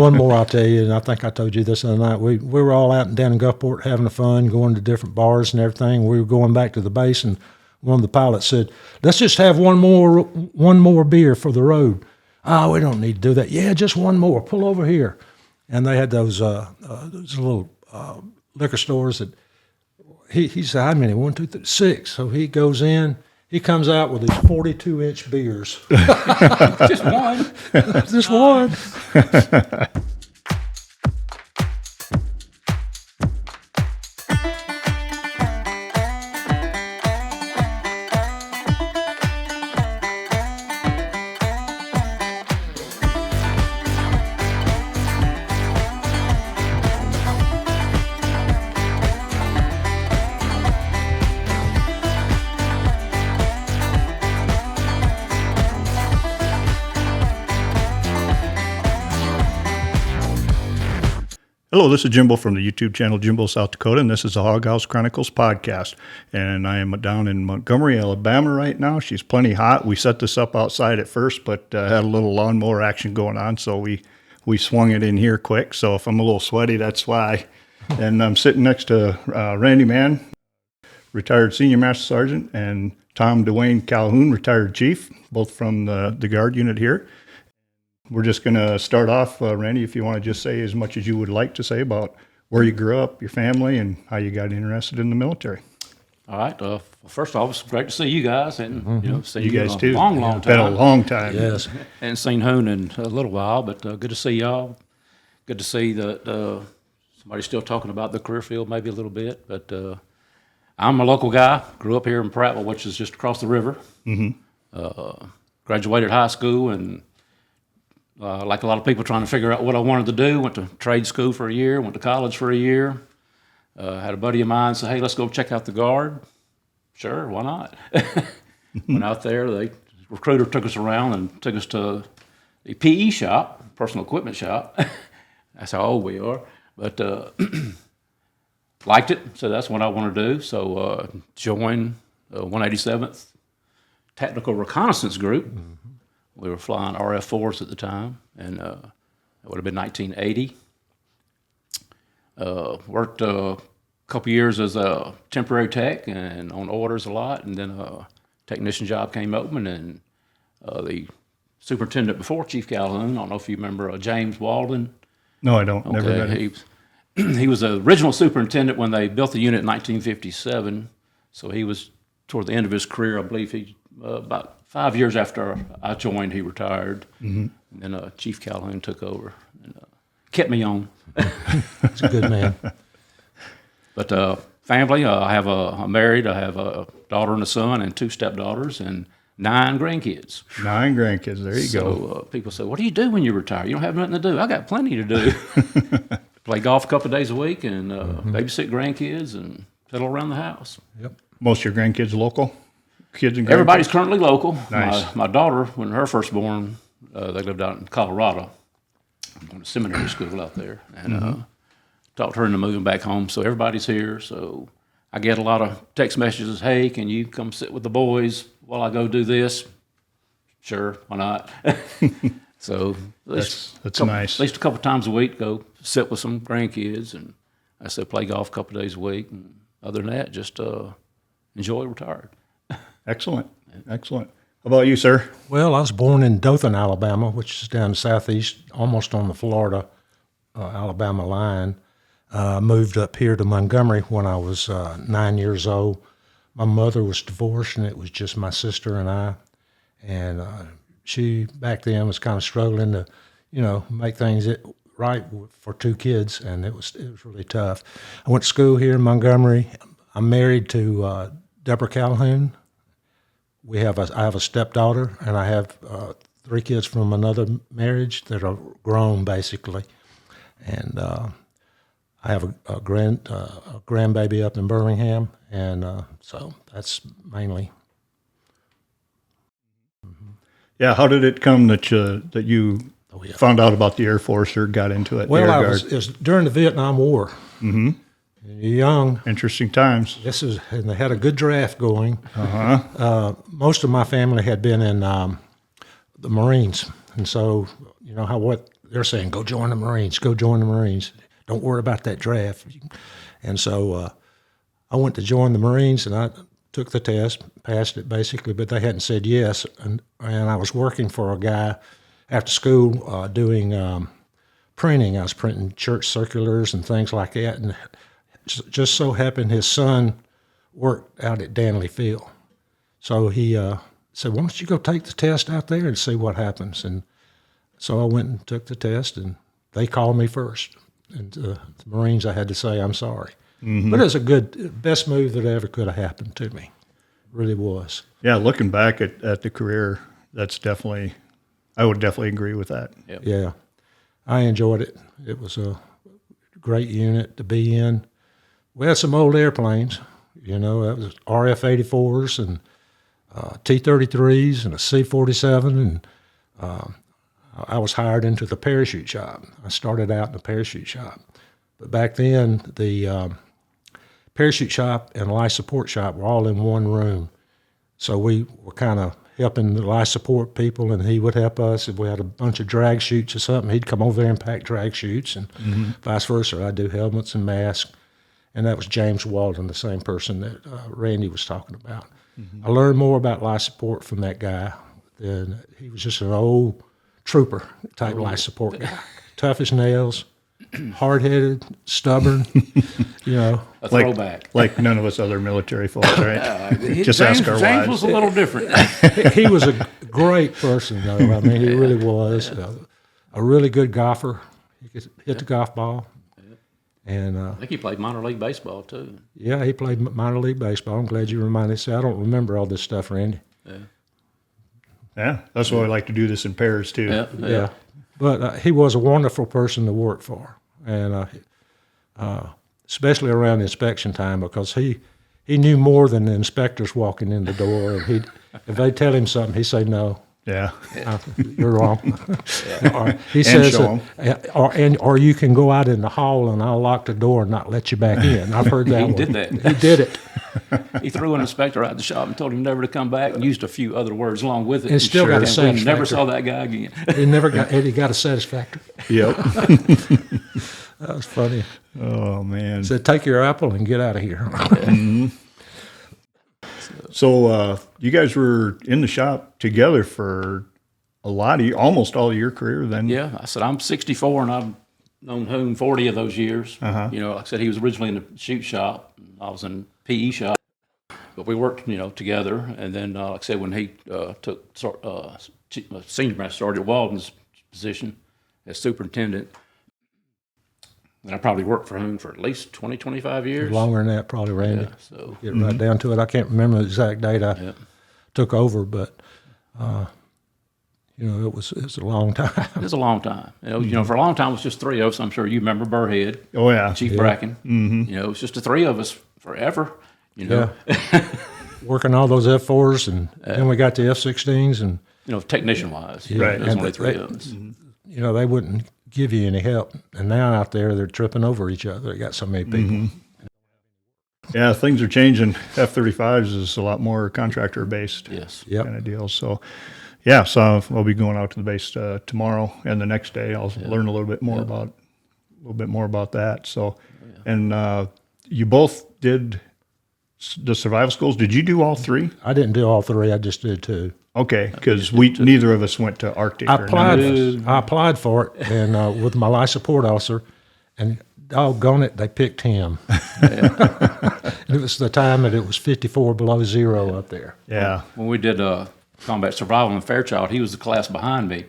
one more I'll tell you, and I think I told you this the other night. We were all out down in Gulfport having fun, going to different bars and everything. We were going back to the base, and one of the pilots said, "Let's just have one more beer for the road." "Oh, we don't need to do that." "Yeah, just one more. Pull over here." And they had those little liquor stores that he said, "How many? 1, 2, 3, 6." So he goes in. He comes out with these 42-inch beers. Just one. Just one. Hello, this is Jimbo from the YouTube channel Jimbo South Dakota, and this is the Hog House Chronicles podcast. And I am down in Montgomery, Alabama right now. She's plenty hot. We set this up outside at first, but had a little lawnmower action going on, so we swung it in here quick. So if I'm a little sweaty, that's why. And I'm sitting next to Randy Mann, retired Senior Master Sergeant, and Tom Dwayne Calhoun, retired Chief, both from the Guard unit here. We're just going to start off, Randy, if you want to just say as much as you would like to say about where you grew up, your family, and how you got interested in the military. All right. First off, it's great to see you guys, and see You guys too. Long time. Been a long time. Yes. And seen Hoon in a little while, but good to see y'all. Good to see that somebody's still talking about the career field maybe a little bit. But I'm a local guy. Grew up here in Prattville, which is just across the river. Graduated high school and. Like a lot of people trying to figure out what I wanted to do, went to trade school for a year, went to college for a year. Had a buddy of mine say, "Hey, let's go check out the Guard." Sure, why not? Went out there. The recruiter took us around and took us to the PE shop, personal equipment shop. That's how old we are. But liked it, so that's what I want to do. So joined the 187th Technical Reconnaissance Group. We were flying RF-4s at the time, and it would have been 1980. Worked a couple years as a temporary tech and on orders a lot, and then a technician job came open, and the superintendent before Chief Calhoun, I don't know if you remember James Walden. No, I don't. Never met him. He was the original superintendent when they built the unit in 1957, so he was toward the end of his career. I believe he about 5 years after I joined, he retired. And then Chief Calhoun took over and kept me on. He's a good man. But family, I'm married. I have a daughter and a son and 2 stepdaughters and 9 grandkids. 9 grandkids. There you go. So people say, "What do you do when you retire? You don't have nothing to do." I got plenty to do. Play golf a couple of days a week and babysit grandkids and fiddle around the house. Yep. Most of your grandkids local? Kids and grandkids? Everybody's currently local. Nice. My daughter, when her first born, they lived out in Colorado. I'm going to seminary school out there, and talked her into moving back home. So everybody's here. So I get a lot of text messages. "Hey, can you come sit with the boys while I go do this?" Sure, why not? So That's couple, nice. At least a couple times a week, go sit with some grandkids, and I said play golf a couple days a week. And other than that, just enjoy retired. Excellent. Excellent. How about you, sir? Well, I was born in Dothan, Alabama, which is down southeast, almost on the Florida-Alabama line. Moved up here to Montgomery when I was 9 years old. My mother was divorced, and it was just my sister and I. And she, back then, was kind of struggling to, make things right for 2 kids, and it was really tough. I went to school here in Montgomery. I'm married to Deborah Calhoun. I have a stepdaughter, and I have 3 kids from another marriage that are grown, basically. And I have a grandbaby up in Birmingham, and so that's mainly. Yeah, how did it come that you found out about the Air Force or got into it? Well, it was during the Vietnam War. Mm-hmm. Young. Interesting times. And they had a good draft going. Most of my family had been in the Marines, and so what they're saying, go join the Marines, go join the Marines. Don't worry about that draft. And so I went to join the Marines, and I took the test, passed it basically, but they hadn't said yes. And I was working for a guy after school doing printing. I was printing church circulars and things like that. And just so happened his son worked out at Danley Field. So he said, why don't you go take the test out there and see what happens? And so I went and took the test, and they called me first. And the Marines, I had to say, I'm sorry. But it was a best move that ever could have happened to me. Really was. Yeah, looking back at the career, that's definitely, I would definitely agree with that. Yep. Yeah. I enjoyed it. It was a great unit to be in. We had some old airplanes, that was RF-84s and T-33s and a C-47, and I was hired into the parachute shop. I started out in the parachute shop. But back then, the parachute shop and life support shop were all in one room. So we were kind of helping the life support people, and he would help us. If we had a bunch of drag chutes or something, he'd come over there and pack drag chutes, and vice versa. I'd do helmets and masks. And that was James Walden, the same person that Randy was talking about. I learned more about life support from that guy than he was just an old trooper type life support guy. Tough as nails, hard-headed, stubborn, A throwback. Like none of us other military folks, right? Just James, ask our James wives. was a little different. He was a great person, though. I mean, he really was. A really good golfer. He could hit the golf ball. And I think he played minor league baseball too. yeah, he played minor league baseball. I'm glad you reminded me. See, I don't remember all this stuff, Randy. Yeah, that's why I like to do this in pairs too. Yeah. But he was a wonderful person to work for, and especially around inspection time, because he knew more than the inspectors walking in the door. And if they tell him something, he'd say no. Yeah. You're wrong. Or he And says, show 'em. or you can go out in the hall and I'll lock the door and not let you back in. I've heard that He one. did that. He did it. He threw an inspector out the shop and told him never to come back, and used a few other words along with it. And still got a we satisfactory. never saw that guy again. He got a satisfactory. Yep. That was funny. Oh man. Said, take your apple and get out of here. So you guys were in the shop together for almost all of your career then? Yeah, I said, I'm 64, and I've known Hoon 40 of those years. Like I said, he was originally in the shoot shop. I was in PE shop. But we worked, together. And then, like I said, when he took Senior Master Sergeant Walden's position as superintendent, then I probably worked for him for at least 20, 25 years. Longer than that, probably, Randy. Yeah, so Get right down to it. I can't remember the exact date I took over, but it was a long time. it was a long time. For a long time it was just three of us. I'm sure you remember Burhead, Oh yeah. Chief Bracken. It was just the three of us forever. Yeah. Working all those F4s, and then we got the F-16s, and Technician wise, Right. There's And only they- three of us. they wouldn't give you any help. And now out there, they're tripping over each other. They got so many people. Yeah, things are changing. F-35s is a lot more contractor based. Yes. Yep. Kind of deal. So, yeah, so I'll be going out to the base tomorrow, and the next day I'll learn a little bit more about that. So, and you both did the survival schools. Did you do all three? I didn't do all three. I just did two. Okay, because neither of us went to Arctic. I or none of us. applied for it, and with my life support officer, and doggone it, they picked him. It was the time that it was 54 below zero up there. Yeah. When we did combat survival in Fairchild, he was the class behind me.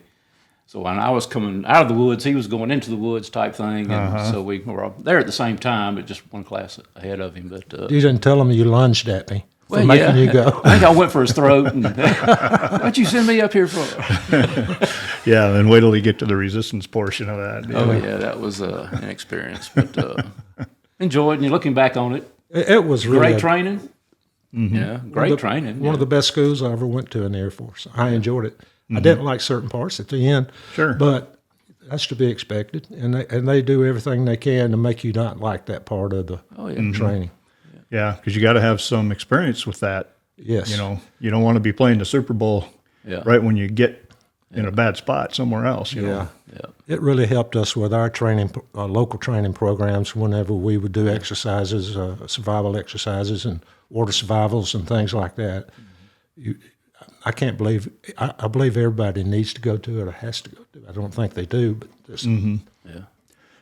So when I was coming out of the woods, he was going into the woods type thing. And so we were there at the same time, but just one class ahead of him. But You didn't tell him you lunged at me for well, making you go. I think I went for his throat. And, what'd you send me up here for? Yeah, then wait till you get to the resistance portion of that. Oh, yeah, that was an experience. But enjoyed, and you're looking back on it. It was really Great training. Yeah, great training. one of the best schools I ever went to in the Air Force. I enjoyed it. I didn't like certain parts at the end, Sure. but that's to be expected. And they do everything they can to make you not like that part of the training. Yeah, because you got to have some experience with that. Yes. You don't want to be playing the Super Bowl Yeah. right when you get in a bad spot somewhere else. You know? Yeah. It really helped us with our training, local training programs. Whenever we would do exercises, survival exercises, and water survivals and things like that. I can't believe. I believe everybody needs to go to it or has to go to it. I don't think they do, but just, Yeah.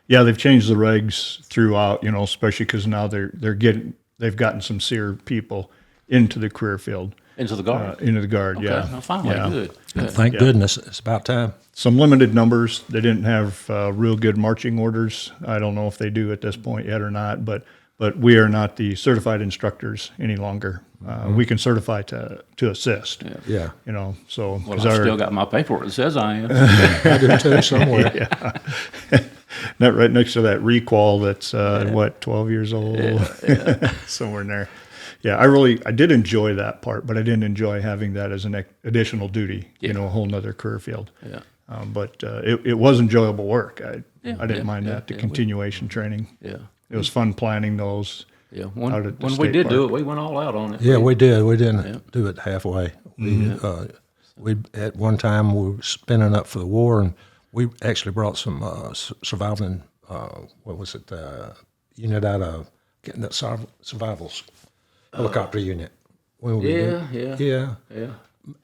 Yeah, they've changed the regs throughout, you know, especially because now they've gotten some SEER people into the career field, Into the guard. into the guard. Okay. Yeah, Well, finally, yeah. good. Good. thank goodness, it's about time. Some limited numbers. They didn't have real good marching orders. I don't know if they do at this point yet or not, but we are not the certified instructors any longer. We can certify to assist. Yeah, You know, so Well, 'cause I've our- still got my paperwork that says I am. I do too somewhere. that right next to that requal that's 12 years old, somewhere in there. Yeah, I did enjoy that part, but I didn't enjoy having that as an additional duty. You know, a whole nother career field. Yeah. But it was enjoyable work. I didn't mind yeah, that. The yeah, continuation training. Yeah. It was fun planning those. Yeah. Out When at the we state did do park. it, we went all out on it. Yeah, we did. We didn't do it halfway. We at one time we were spinning up for the war, and we actually brought some surviving. What was it? Unit out of getting that survivals helicopter unit. When we Yeah, did- yeah. yeah. Yeah.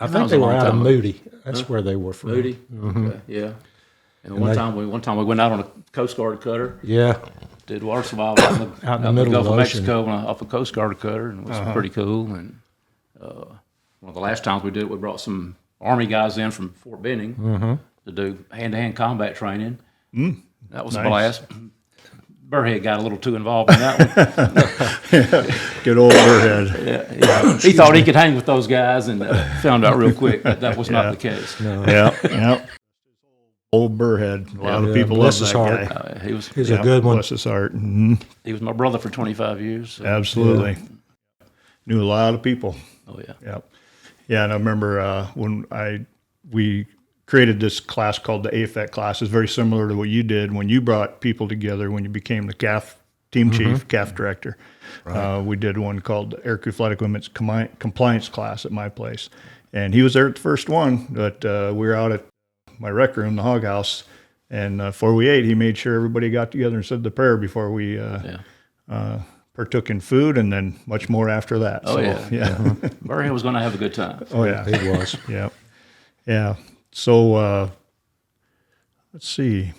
I That think was they a were long out of time ago. Moody. That's where they were from. Moody. Okay, yeah. And one time we went out on a Coast Guard cutter, Yeah, did water survival out in the middle of Gulf the of ocean. Mexico off a Coast Guard cutter, and it was pretty cool. And one of the last times we did it, we brought some Army guys in from Fort Benning to do hand-to-hand combat training. That was a Nice. blast. Burhead got a little too involved in that one. Good old Burhead. He thought he could hang with those guys, and found out real quick that was not the case. Yeah. Old Burhead. A lot of people love bless his that heart. guy. He's a good one. Bless his heart. Hmm. he was my brother for 25 years. So. Absolutely. Knew a lot of people. Oh yeah. Yep. Yeah, and I remember when we created this class called the AFET class. It's very similar to what you did when you brought people together when you became the CAF team chief, CAF director. We did one called the Aircrew Flight Equipment Compliance class at my place. And he was there at the first one, but we were out at my rec room, the Hog House, and before we ate, he made sure everybody got together and said the prayer before we partook in food, and then much more after that. Oh, yeah. Yeah. Burhead was going to have a good time. Oh, yeah. it was. Yeah. Yeah. So let's see.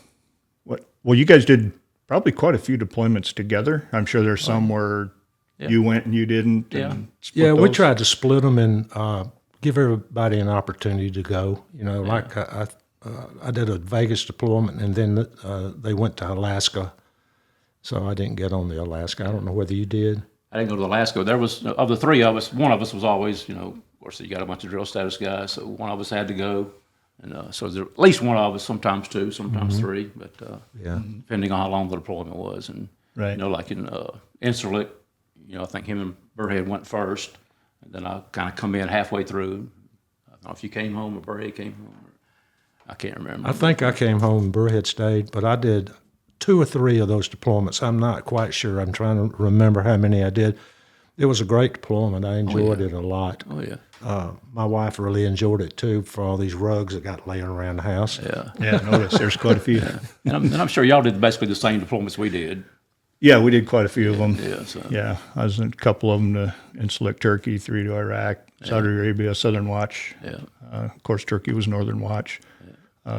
Well, you guys did probably quite a few deployments together. I'm sure there's some where you went and you didn't. Yeah. And split Yeah, we those. tried to split them and give everybody an opportunity to go. You know, like I did a Vegas deployment, and then they went to Alaska, so I didn't get on the Alaska. I don't know whether you did. I didn't go to Alaska. There was, of the three of us, one of us was always, of course, you got a bunch of drill status guys, so one of us had to go. And so there at least one of us, sometimes two, sometimes three, but Yeah. depending on how long the deployment was. And, Right. like in Incirlik, I think him and Burhead went first, and then I kind of come in halfway through. I don't know if you came home or Burhead came home. I can't remember. I think I came home and Burhead stayed, but I did 2 or 3 of those deployments. I'm not quite sure. I'm trying to remember how many I did. It was a great deployment. I enjoyed it a lot. Oh, yeah. My wife really enjoyed it too, for all these rugs that got laying around the house. Yeah. Yeah, notice there's quite a few. And I'm sure y'all did basically the same deployments we did. Yeah, we did quite a few of them. Yeah, so. Yeah, I was in a couple of them to Incirlik, Turkey, 3 to Iraq, Saudi Arabia, Southern Watch. Yeah. Of course, Turkey was Northern Watch.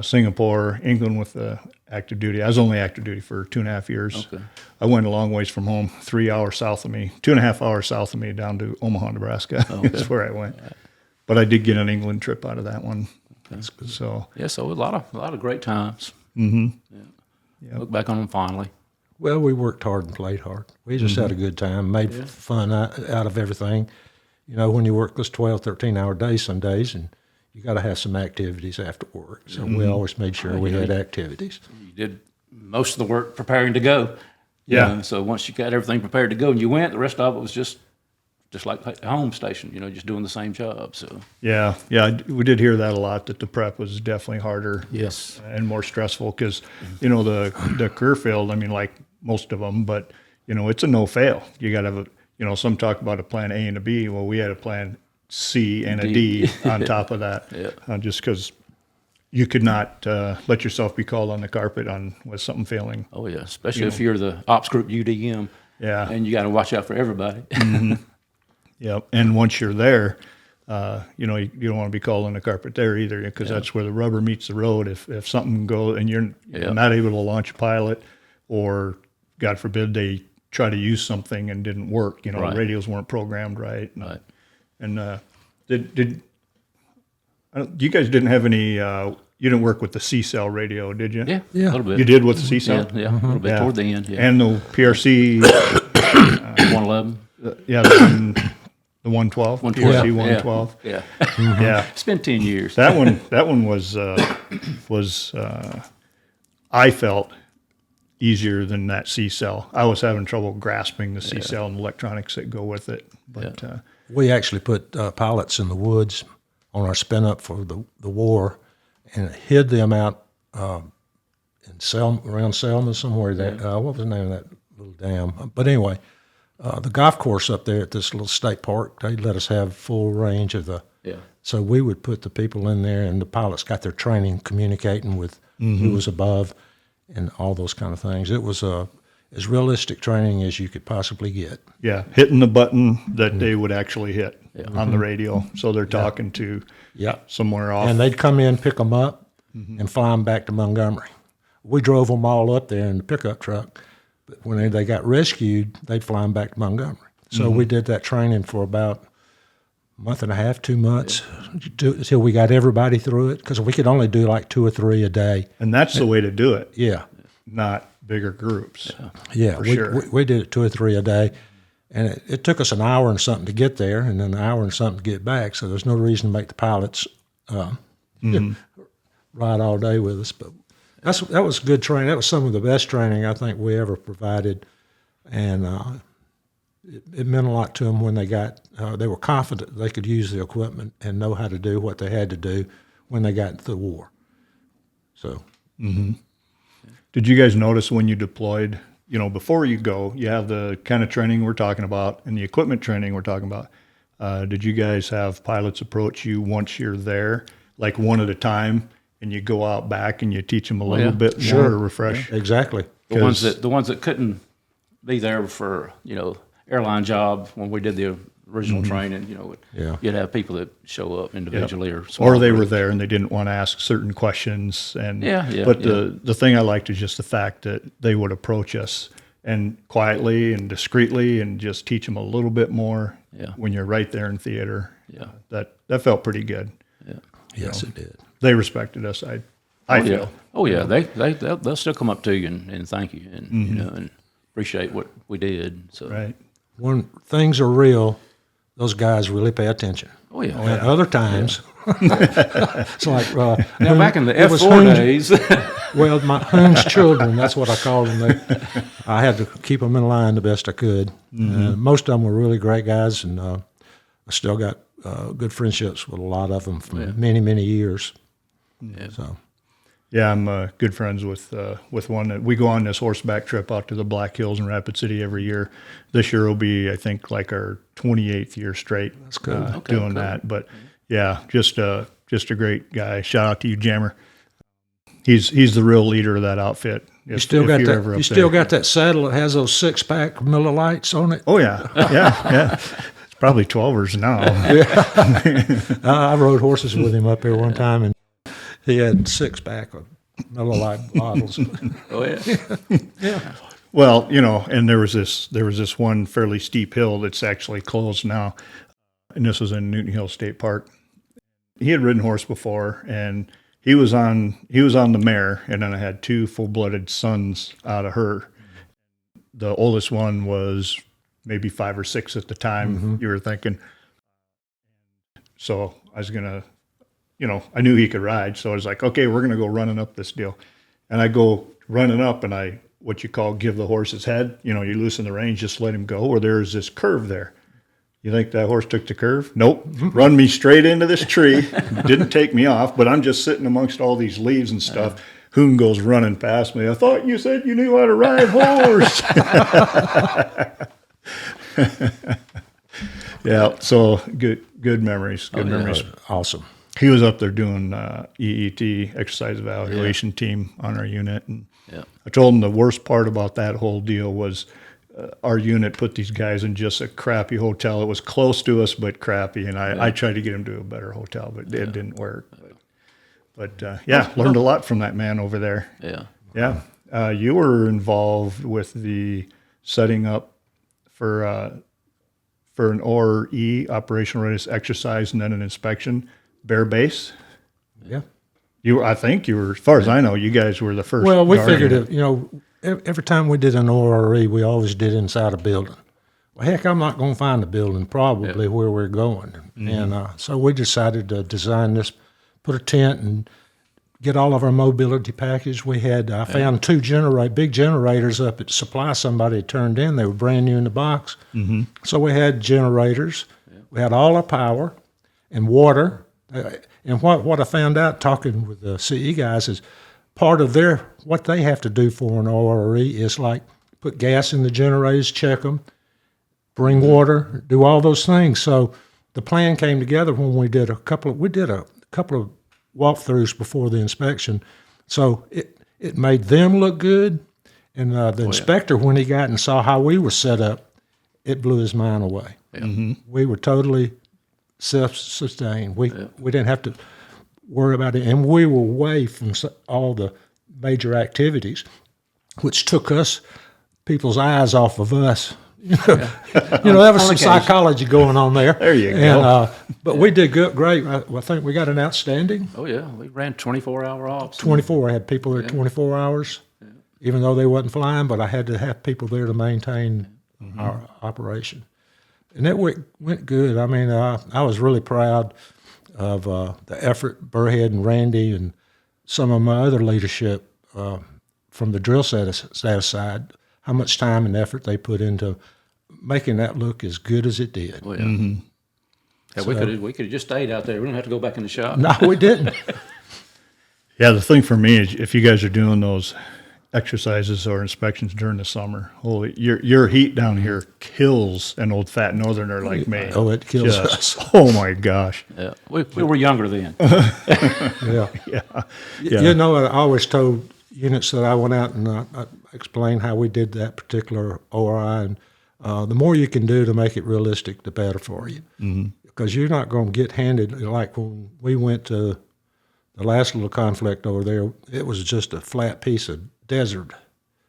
Singapore, England with the active duty. I was only active duty for 2.5 years. Okay. I went a long ways from home, 3 hours south of me, 2.5 hours south of me, down to Omaha, Nebraska. That's where I went. But I did get an England trip out of that one. So Yeah, so a lot of great times. Mm-hmm. Yeah. Look back on them fondly. Well, we worked hard and played hard. We just had a good time, made fun out of everything. When you work those 12, 13-hour days some days, and you got to have some activities after work. So we always made sure we had activities. You did most of the work preparing to go. Yeah. So once you got everything prepared to go and you went, the rest of it was just like a home station, just doing the same job. So yeah, we did hear that a lot, that the prep was definitely harder. yes, And more stressful because, the career field, I mean, like most of them, but, it's a no-fail. You got to have some talk about a plan A and a B. Well, we had a plan C and a D on top of that. Yeah. Just because you could not let yourself be called on the carpet with something failing. Oh yeah, especially if you're the ops group UDM. Yeah. And you got to watch out for everybody. Yep. And once you're there, you don't want to be called on the carpet there either, because that's where the rubber meets the road. If something goes and you're not able to launch a pilot, or God forbid they try to use something and didn't work, Right. radios weren't programmed right. Right. And you guys didn't have any, you didn't work with the C-cell radio, did you? Yeah. Yeah. A little bit. You did with the C-cell? Yeah. A little bit Yeah. toward the end. Yeah. And the PRC, 111. the 112, 112. PRC Yeah. 112. Yeah. Yeah. It's been 10 years. That one was I felt easier than that C-cell. I was having trouble grasping the C-cell and electronics that go with it. But We actually put pilots in the woods on our spin up for the war, and hid them out in around Selma somewhere. What was the name of that little dam? But anyway, the golf course up there at this little state park, they let us have full range of the. Yeah. So we would put the people in there, and the pilots got their training communicating with who was above, and all those kind of things. It was as realistic training as you could possibly get. yeah, hitting the button that they would actually hit on the radio. So they're talking to Yeah. somewhere off. And they'd come in, pick them up, and fly them back to Montgomery. We drove them all up there in the pickup truck. But when they got rescued, they'd fly them back to Montgomery. So we did that training for about a month and a half, 2 months, until we got everybody through it, because we could only do like 2 or 3 a day. And that's the way to do it, Yeah. not bigger groups. Yeah, sure. we did it 2 or 3 a day, and it took us an hour and something to get there, and then an hour and something to get back. So there's no reason to make the pilots ride all day with us. But that was good training. That was some of the best training I think we ever provided, and it meant a lot to them when they got. They were confident they could use the equipment and know how to do what they had to do when they got into the war. So. Did you guys notice when you deployed, before you go, you have the kind of training we're talking about and the equipment training we're talking about. Did you guys have pilots approach you once you're there, like one at a time, and you go out back and you teach them a little bit more to refresh? Exactly. The ones that couldn't be there for airline job when we did the original training, Yeah. you'd have people that show up individually or small Or they were groups. there and they didn't want to ask certain questions. And Yeah, But the thing I liked is just the fact that they would approach us and quietly and discreetly and just teach them a little bit more Yeah. when you're right there in theater. Yeah. That felt pretty good. Yes, it did. They respected us. I feel. Oh yeah, they'll still come up to you and thank you and and appreciate what we did. So Right. When things are real, those guys really pay attention. Oh yeah. At other times, it's like Now back in the it was F4 Hoon's- days, Well, my Hoon's children, that's what I called them. I had to keep them in line the best I could. Most of them were really great guys, and I still got good friendships with a lot of them from many, many years. Yeah. So, Yeah, I'm good friends with one that we go on this horseback trip out to the Black Hills in Rapid City every year. This year will be, I think, like our 28th year straight. That's cool. Doing that. But yeah, just a great guy. Shout out to you, Jammer. He's the real leader of that outfit. you still got that saddle that has those 6-pack Miller Lights on it. Oh yeah, yeah. It's probably 12ers now. I rode horses with him up there one time, and he had 6-pack of Miller Lite bottles. oh yeah. Yeah. Well, and there was this one fairly steep hill that's actually closed now, and this was in Newton Hill State Park. He had ridden horse before, and he was on the mare, and then I had 2 full-blooded sons out of her. The oldest one was maybe 5 or 6 at the time. You were thinking. So I was gonna, I knew he could ride, so I was like, okay, we're gonna go running up this deal, and I go running up, and I what you call give the horse his head. You loosen the reins, just let him go, or there's this curve there. You think that horse took the curve? Nope. Run me straight into this tree. Didn't take me off, but I'm just sitting amongst all these leaves and stuff. Hoon goes running past me. I thought you said you knew how to ride horse. Yeah, so good memories. Good memories. Awesome. he was up there doing EET, exercise evaluation team on our unit. And Yeah. I told him the worst part about that whole deal was our unit put these guys in just a crappy hotel. It was close to us, but crappy. And I tried to get him to a better hotel, but it didn't work. But learned a lot from that man over there. Yeah. Yeah. You were involved with the setting up for an ORE, operational readiness exercise, and then an inspection, Bear Base. Yeah. I think you were, as far as I know, you guys were the first. Well, we guardian. figured every time we did an ORE, we always did inside a building. Well, heck, I'm not going to find a building probably where we're going. And so we decided to design this, put a tent and get all of our mobility package. We had, I found two big generators up at Supply somebody had turned in. They were brand new in the box. Mm-hmm. So we had generators. Yeah. We had all our power and water. And what I found out talking with the CE guys is part of what they have to do for an ORE is like put gas in the generators, check them, bring water, do all those things. So the plan came together when we did a couple of walkthroughs before the inspection. So it made them look good. And the inspector, when he got and saw how we were set up, it blew his mind away. Yeah. Mm-hmm. We were totally self-sustained. We didn't have to worry about it. And we were away from all the major activities, which took people's eyes off of us. There was some psychology going on there. There you go. But we did great. I think we got an outstanding. Oh, yeah. We ran 24-hour ops. 24. I had people there 24 hours, even though they wasn't flying, but I had to have people there to maintain our operation. And it went good. I mean, I was really proud of the effort Burhead and Randy and some of my other leadership from the drill status side, how much time and effort they put into making that look as good as it did. Oh, yeah. Mm-hmm. Yeah, we could have just stayed out there. We didn't have to go back in the shop. No, we didn't. Yeah, the thing for me is if you guys are doing those exercises or inspections during the summer, holy, your heat down here kills an old fat northerner like me. Oh, it kills us. Oh my gosh. Yeah, we were younger then. Yeah. Yeah. I always told units that I went out and I explained how we did that particular ORI, and the more you can do to make it realistic, the better for you. Because you're not going to get handed, like when we went to the last little conflict over there, it was just a flat piece of desert.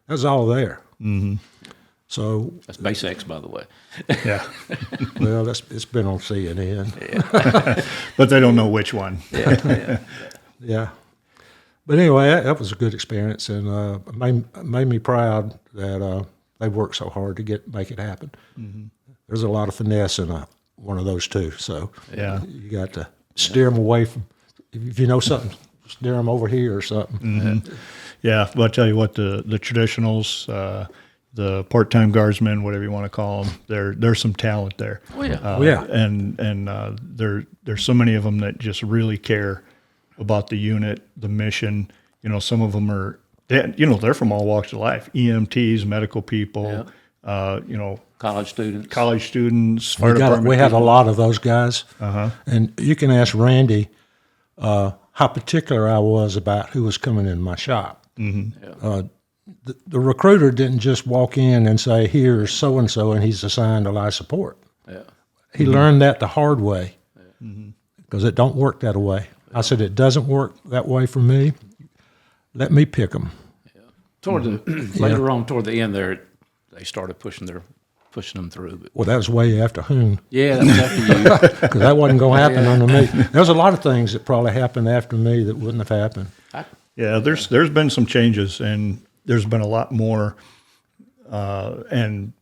That was all there. Mm-hmm. So that's Base X, by the way. Yeah. Well, it's been on CNN. Yeah. But they don't know which one. Yeah. But anyway, that was a good experience, and made me proud that they worked so hard to make it happen. Mm-hmm. There's a lot of finesse in one of those two, so you got to steer them away from. If you know something, steer them over here or something. Mm-hmm. Yeah, but I'll tell you what, the traditionals, the part-time guardsmen, whatever you want to call them, there's some talent there. Oh yeah, and there's so many of them that just really care about the unit, the mission. Some of them are, they're from all walks of life: EMTs, medical people, college students, fire department. We had a lot of those guys, and you can ask Randy how particular I was about who was coming in my shop. Mm-hmm. Yeah. The recruiter didn't just walk in and say, "Here's so and so," and he's assigned to life support. Yeah. He learned that the hard way because it don't work that way. I said, it doesn't work that way for me. Let me pick them. Yeah. Later on, toward the end there, they started pushing them through. But, well, that was way after Hoon. Yeah, that was after you. Because that wasn't going to happen under me. There was a lot of things that probably happened after me that wouldn't have happened. Yeah, there's been some changes, and there's been a lot more. And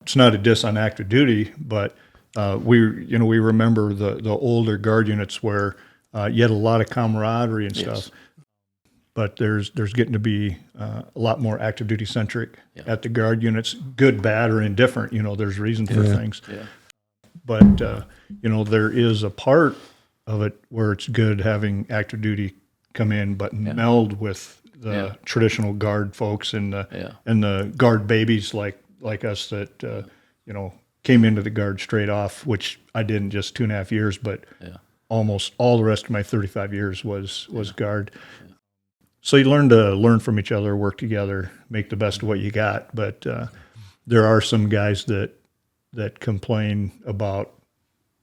it's not a diss on active duty, but we remember the older guard units where you had a lot of camaraderie and stuff. But there's getting to be a lot more active duty centric at the guard units, good, bad, or indifferent. There's reason for things. Yeah. But there is a part of it where it's good having active duty come in, but meld with the traditional guard folks and the guard babies like us that came into the guard straight off, which I did in just 2.5 years, but almost all the rest of my 35 years was guard. So you learn from each other, work together, make the best of what you got. But there are some guys that complain about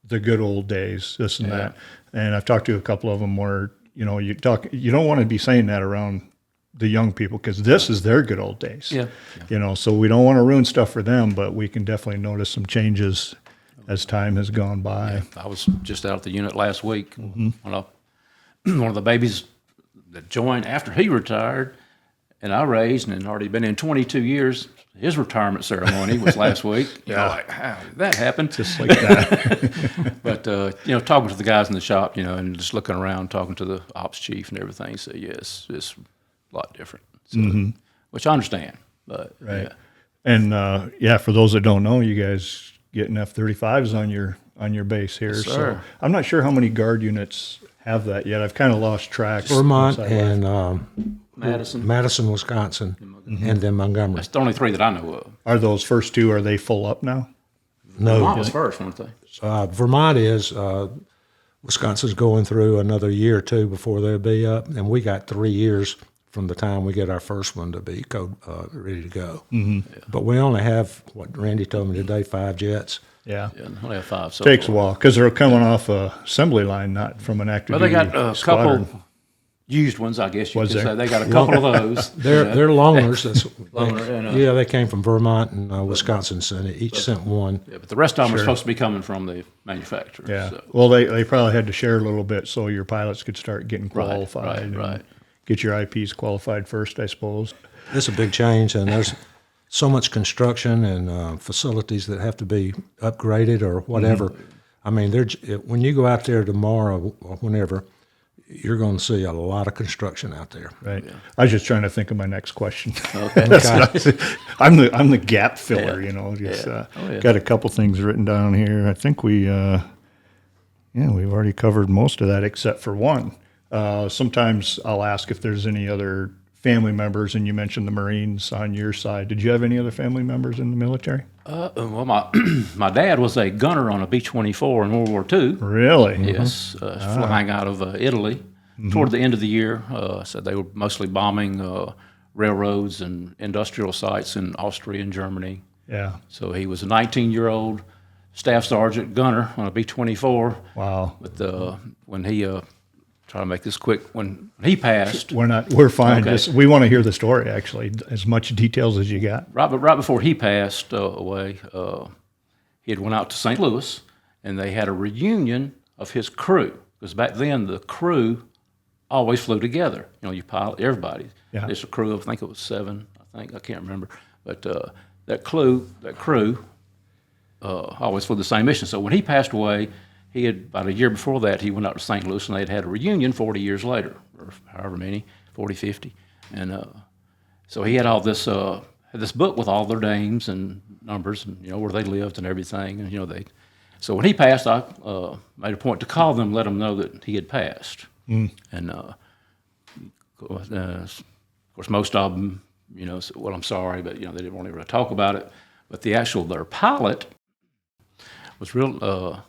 the good old days, this and that. And I've talked to a couple of them where, you don't want to be saying that around the young people because this is their good old days. Yeah. So we don't want to ruin stuff for them, but we can definitely notice some changes as time has gone by. I was just out at the unit last week when one of the babies that joined after he retired and I raised and had already been in 22 years. His retirement ceremony was last week. Like, how did that happen? Just like that. But, talking to the guys in the shop, and just looking around, talking to the ops chief and everything. So, yes, it's a lot different, so, which I understand. But, Right. yeah. And for those that don't know, you guys getting F-35s on your base here. Yes, so sir. I'm not sure how many guard units have that yet. I've kind of lost track. Vermont since I left. and Madison. Wisconsin, and then Montgomery. That's the only three that I know of. Are those first two, are they full up now? No, Vermont was first, weren't they? Vermont is. Wisconsin's going through another year or two before they'll be up, and we got 3 years from the time we get our first one to be ready to go. But we only have, what Randy told me today, 5 jets. Yeah. Yeah, I only have 5 so Takes a far. while because they're coming off a assembly line, not from an active Well, they got duty a squadron. couple used ones, I guess you Was could there? say. They got a couple of those. They're loaners. That's, Loaner, and, yeah, they came from Vermont and Wisconsin. Each sent one. Yeah, but the rest of them are supposed to be coming from the manufacturer. Yeah. So. Well, they probably had to share a little bit so your pilots could start getting qualified. right, and right. Get your IPs qualified first, I suppose. It's a big change, and there's so much construction and facilities that have to be upgraded or whatever. I mean, when you go out there tomorrow or whenever, you're going to see a lot of construction out there. Right. I was just trying to think of my next question. Okay. I'm the gap filler, Just Yeah. Oh, yeah. got a couple things written down here. I think we've already covered most of that except for one. Sometimes I'll ask if there's any other family members, and you mentioned the Marines on your side. Did you have any other family members in the military? Well, my dad was a gunner on a B-24 in World War II. Really? Yes, flying out of Italy. Toward the end of the year, so they were mostly bombing railroads and industrial sites in Austria and Germany. Yeah. So he was a 19-year-old staff sergeant gunner on a B-24. Wow. But when he try to make this quick, when he passed, We're fine. Okay. Just, we want to hear the story, actually, as much details as you got. right before he passed away, he had went out to St. Louis, and they had a reunion of his crew. Because back then, the crew always flew together. You pilot, everybody. Yeah. It's a crew of, I think it was 7, I can't remember. But that crew always flew the same mission. So when he passed away, he had, about a year before that, he went out to St. Louis, and they'd had a reunion 40 years later, or however many, 40, 50. And so he had all this, had this book with all their names and numbers, and where they lived and everything. And so when he passed, I made a point to call them, let them know that he had passed. And of course, most of them, said, well, I'm sorry, but they didn't want to really talk about it. But their pilot was real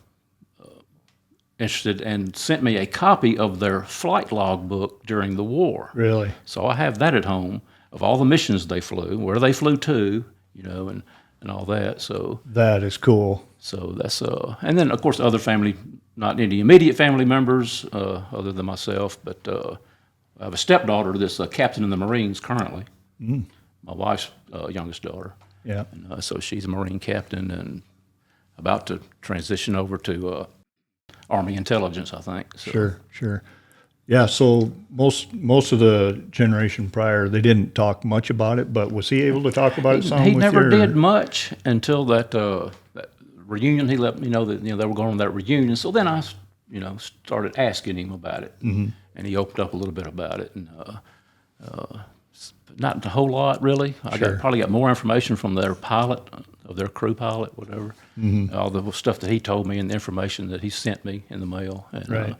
interested and sent me a copy of their flight log book during the war. Really? So I have that at home of all the missions they flew, where they flew to, and all that. So That is cool. that's and then of course other family, not any immediate family members other than myself, but I have a stepdaughter that's a captain in the Marines currently. My wife's youngest daughter. Yeah. And, so she's a Marine captain and about to transition over to Army intelligence, I think. So. Sure. Yeah, so most of the generation prior, they didn't talk much about it, but was he able to talk about it some He with never you, did much until that reunion. He let me know that they were going on that reunion. So then I, started asking him about it, and he opened up a little bit about it, and not a whole lot really. I probably got more information from their pilot, of their crew pilot, whatever. All the stuff that he told me and the information that he sent me in the mail, and Right.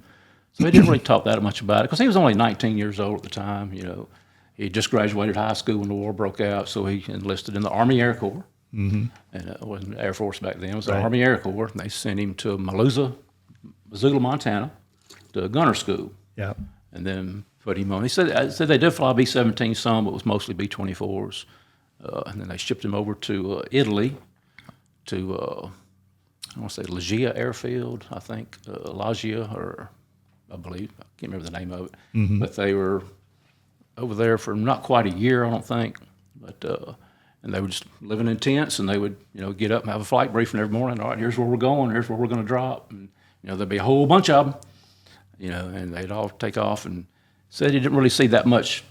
so he didn't really talk that much about it because he was only 19 years old at the time. He just graduated high school when the war broke out, so he enlisted in the Army Air Corps. And it wasn't the Air Force back then; it was the Army Air Corps. And they sent him to Missoula, Montana, gunner school, Yeah. and then put him on. He said they did fly B-17 some, but it was mostly B-24s. And then they shipped him over to Italy, to I want to say Laggia Airfield, I think, Laggia, or I believe, I can't remember the name of it. But they were over there for not quite a year, I don't think. But and they were just living in tents, and they would get up and have a flight briefing every morning. All right, here's where we're going. Here's where we're going to drop. And there'd be a whole bunch of them, and they'd all take off. And said he didn't really see that much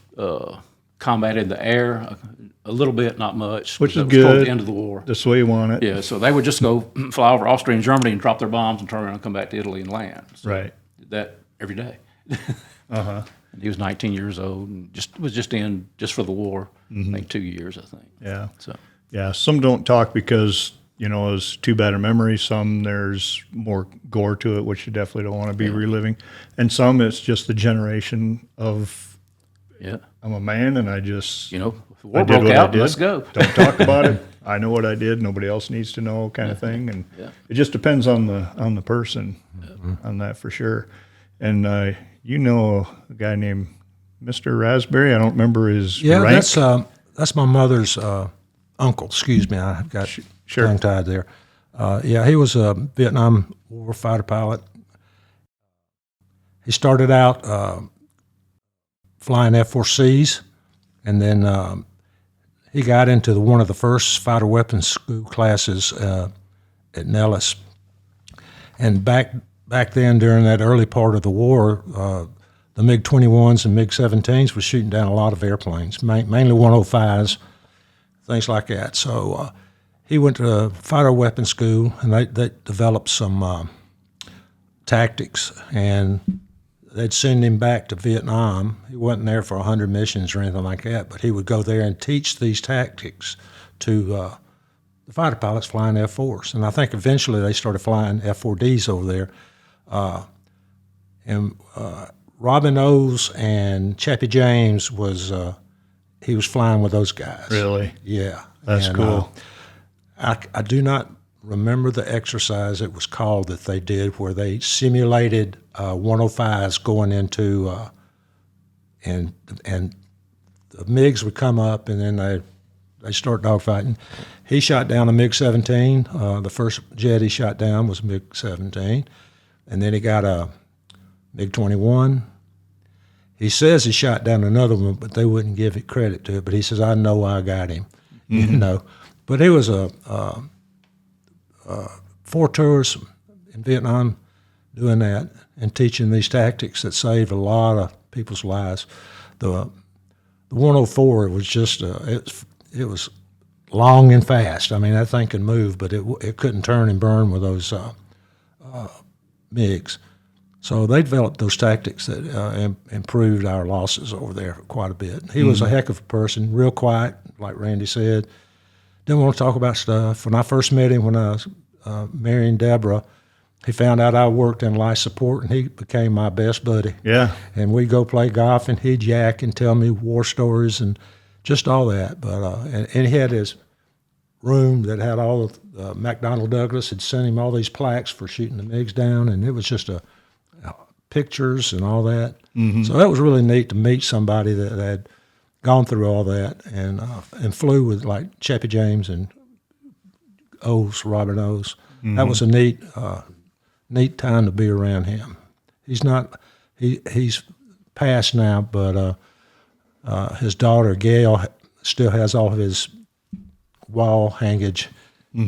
combat in the air, a little bit, not much. Which is that was toward good. the end of the war. That's the way you want it. Yeah, so they would just go fly over Austria and Germany and drop their bombs and turn around and come back to Italy and land. So Right. did that every day. And he was 19 years old and was just in for the war. I think 2 years, I think. Yeah. So Yeah. Some don't talk because, it's too bad a memory. Some there's more gore to it, which you definitely don't want to be reliving. And some it's just the generation of, yeah, I'm a man and I just, the I war did broke what I out. did. Let's go. Don't talk about it. I know what I did. Nobody else needs to know, kind of thing. And it just depends on the person, on that for sure. And a guy named Mr. Raspberry. I don't remember his rank. That's my mother's uncle. Excuse me, I got Sure. tongue tied there. He was a Vietnam War fighter pilot. He started out flying F-4Cs, and then he got into one of the first fighter weapons school classes at Nellis. And back then, during that early part of the war, the MiG-21s and MiG-17s were shooting down a lot of airplanes, mainly 105s, things like that. So he went to fighter weapons school, and they developed some tactics, and they'd send him back to Vietnam. He wasn't there for 100 missions or anything like that, but he would go there and teach these tactics to the fighter pilots flying F-4s. And I think eventually they started flying F-4Ds over there. And Robin Owes and Chappie James he was flying with those guys. Really? Yeah. That's cool. I do not remember the exercise it was called that they did where they simulated 105s going into and the MiGs would come up and then they start dogfighting. He shot down a MiG-17. The first jet he shot down was MiG-17, and then he got a MiG-21. He says he shot down another one, but they wouldn't give it credit to it. But he says, "I know I got him," But it was 4 tours in Vietnam doing that and teaching these tactics that saved a lot of people's lives. The 104 was just it was long and fast. I mean, that thing can move, but it couldn't turn and burn with those MiGs. So they developed those tactics that improved our losses over there quite a bit. He was a heck of a person, real quiet, like Randy said. Didn't want to talk about stuff. When I first met him, when I was marrying Deborah, he found out I worked in life support, and he became my best buddy. Yeah. And we'd go play golf, and he'd yak and tell me war stories and just all that. But and he had his room that had all of McDonnell Douglas had sent him all these plaques for shooting the MiGs down, and it was just pictures and all that. So that was really neat to meet somebody that had gone through all that and flew with like Chappie James and Robert Owes. That was a neat time to be around him. He's passed now, but his daughter Gail still has all of his wall hangage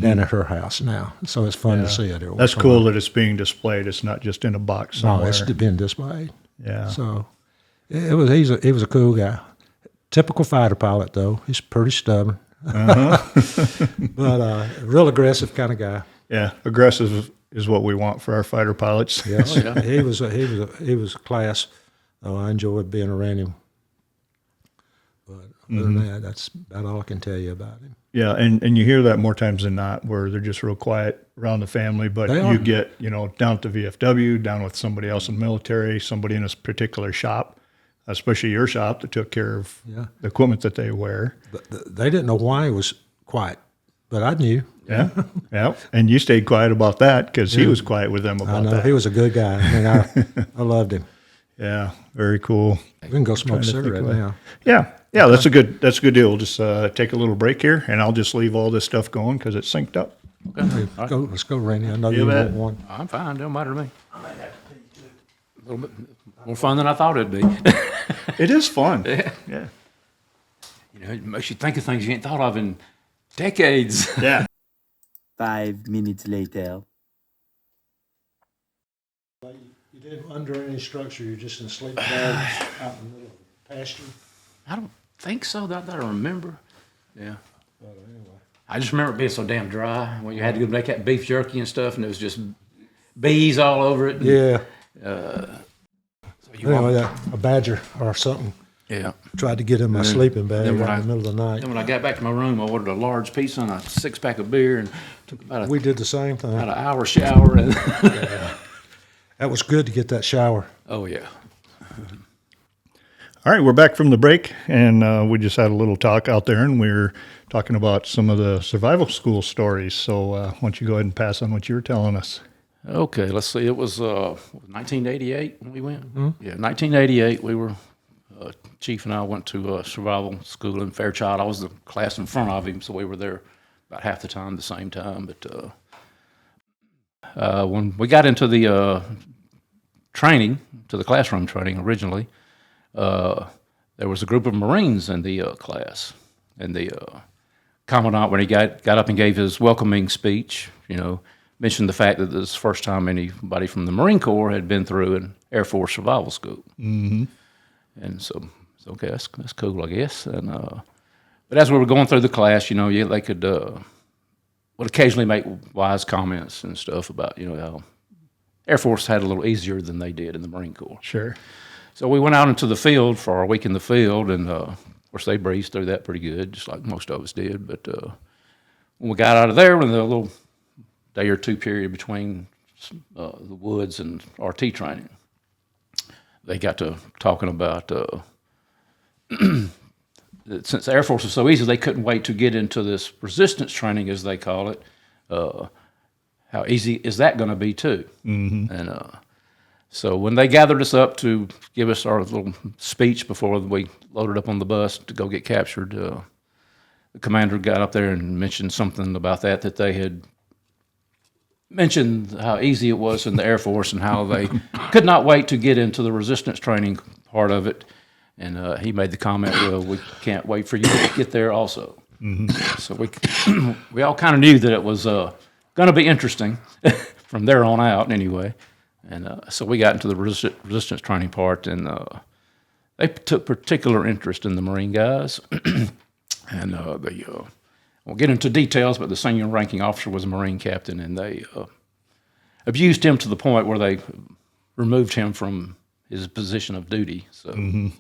down at her house now, so it's fun to see it. That's cool that it's being displayed. It's not just in a box somewhere. No, it's been displayed. Yeah. So he was a cool guy. Typical fighter pilot though. He's pretty stubborn, but real aggressive kind of guy. Yeah, aggressive is what we want for our fighter pilots. Yes, he was a class. Oh, I enjoyed being around him. But other than that, that's about all I can tell you about him. Yeah, and you hear that more times than not, where they're just real quiet around the family. But you get down to VFW, down with somebody else in the military, somebody in a particular shop, especially your shop that took care of the equipment that they wear. But they didn't know why he was quiet. but I knew. Yeah, yeah. And you stayed quiet about that because he was quiet with them I about know that. he was a good guy. I mean, I loved him. Yeah, very cool. We can go smoke to think cigarette what- now. Yeah, yeah. That's a good deal. We'll just take a little break here, and I'll just leave all this stuff going because it's synced up. Let's go, Randy. I know You you bet. want one. I'm fine. Don't matter to me. A little bit more fun than I thought it'd be. It is fun. Yeah. You know, it makes you think of things you ain't thought of in decades. Yeah. 5 minutes later. You didn't under any structure. You're just in sleep bags out in the middle of the pasture. I don't think so. That I remember. Yeah. But anyway, I just remember it being so damn dry when you had to go make that beef jerky and stuff, and there was just bees all over it. yeah. So you Anyway, walk- a badger or something yeah. tried to get in my sleeping bag then when right in the middle of the night. Then when I got back to my room, I ordered a large pizza and a 6-pack of beer, and took about We did the same about thing. an hour shower. And That was good to get that shower. oh yeah. All right, we're back from the break, and we just had a little talk out there, and we were talking about some of the survival school stories. So why don't you go ahead and pass on what you were telling us? Okay, let's see. It was 1988 when we went. Yeah, 1988. We were Chief and I went to survival school in Fairchild. I was the class in front of him, so we were there about half the time, the same time. But when we got into the training, to the classroom training originally, there was a group of Marines in the class, and the commandant, when he got up and gave his welcoming speech, mentioned the fact that this is the first time anybody from the Marine Corps had been through an Air Force survival school. Mm-hmm. And so, okay, that's cool, I guess. And but as we were going through the class, they could would occasionally make wise comments and stuff about how Air Force had it a little easier than they did in the Marine Corps. Sure. So we went out into the field for our week in the field, and of course they breezed through that pretty good, just like most of us did. But when we got out of there, in the little day or two period between the woods and RT training, they got to talking about since the Air Force was so easy, they couldn't wait to get into this resistance training, as they call it. How easy is that going to be too? Mm-hmm. And so when they gathered us up to give us our little speech before we loaded up on the bus to go get captured, the commander got up there and mentioned something about that they had mentioned how easy it was in the Air Force and how they could not wait to get into the resistance training part of it. And he made the comment, well, we can't wait for you to get there also. Mm-hmm. So we all kind of knew that it was going to be interesting from there on out anyway. And so we got into the resistance training part, and they took particular interest in the Marine guys. And they won't get into details, but the senior ranking officer was a Marine captain, and they abused him to the point where they removed him from his position of duty. So, and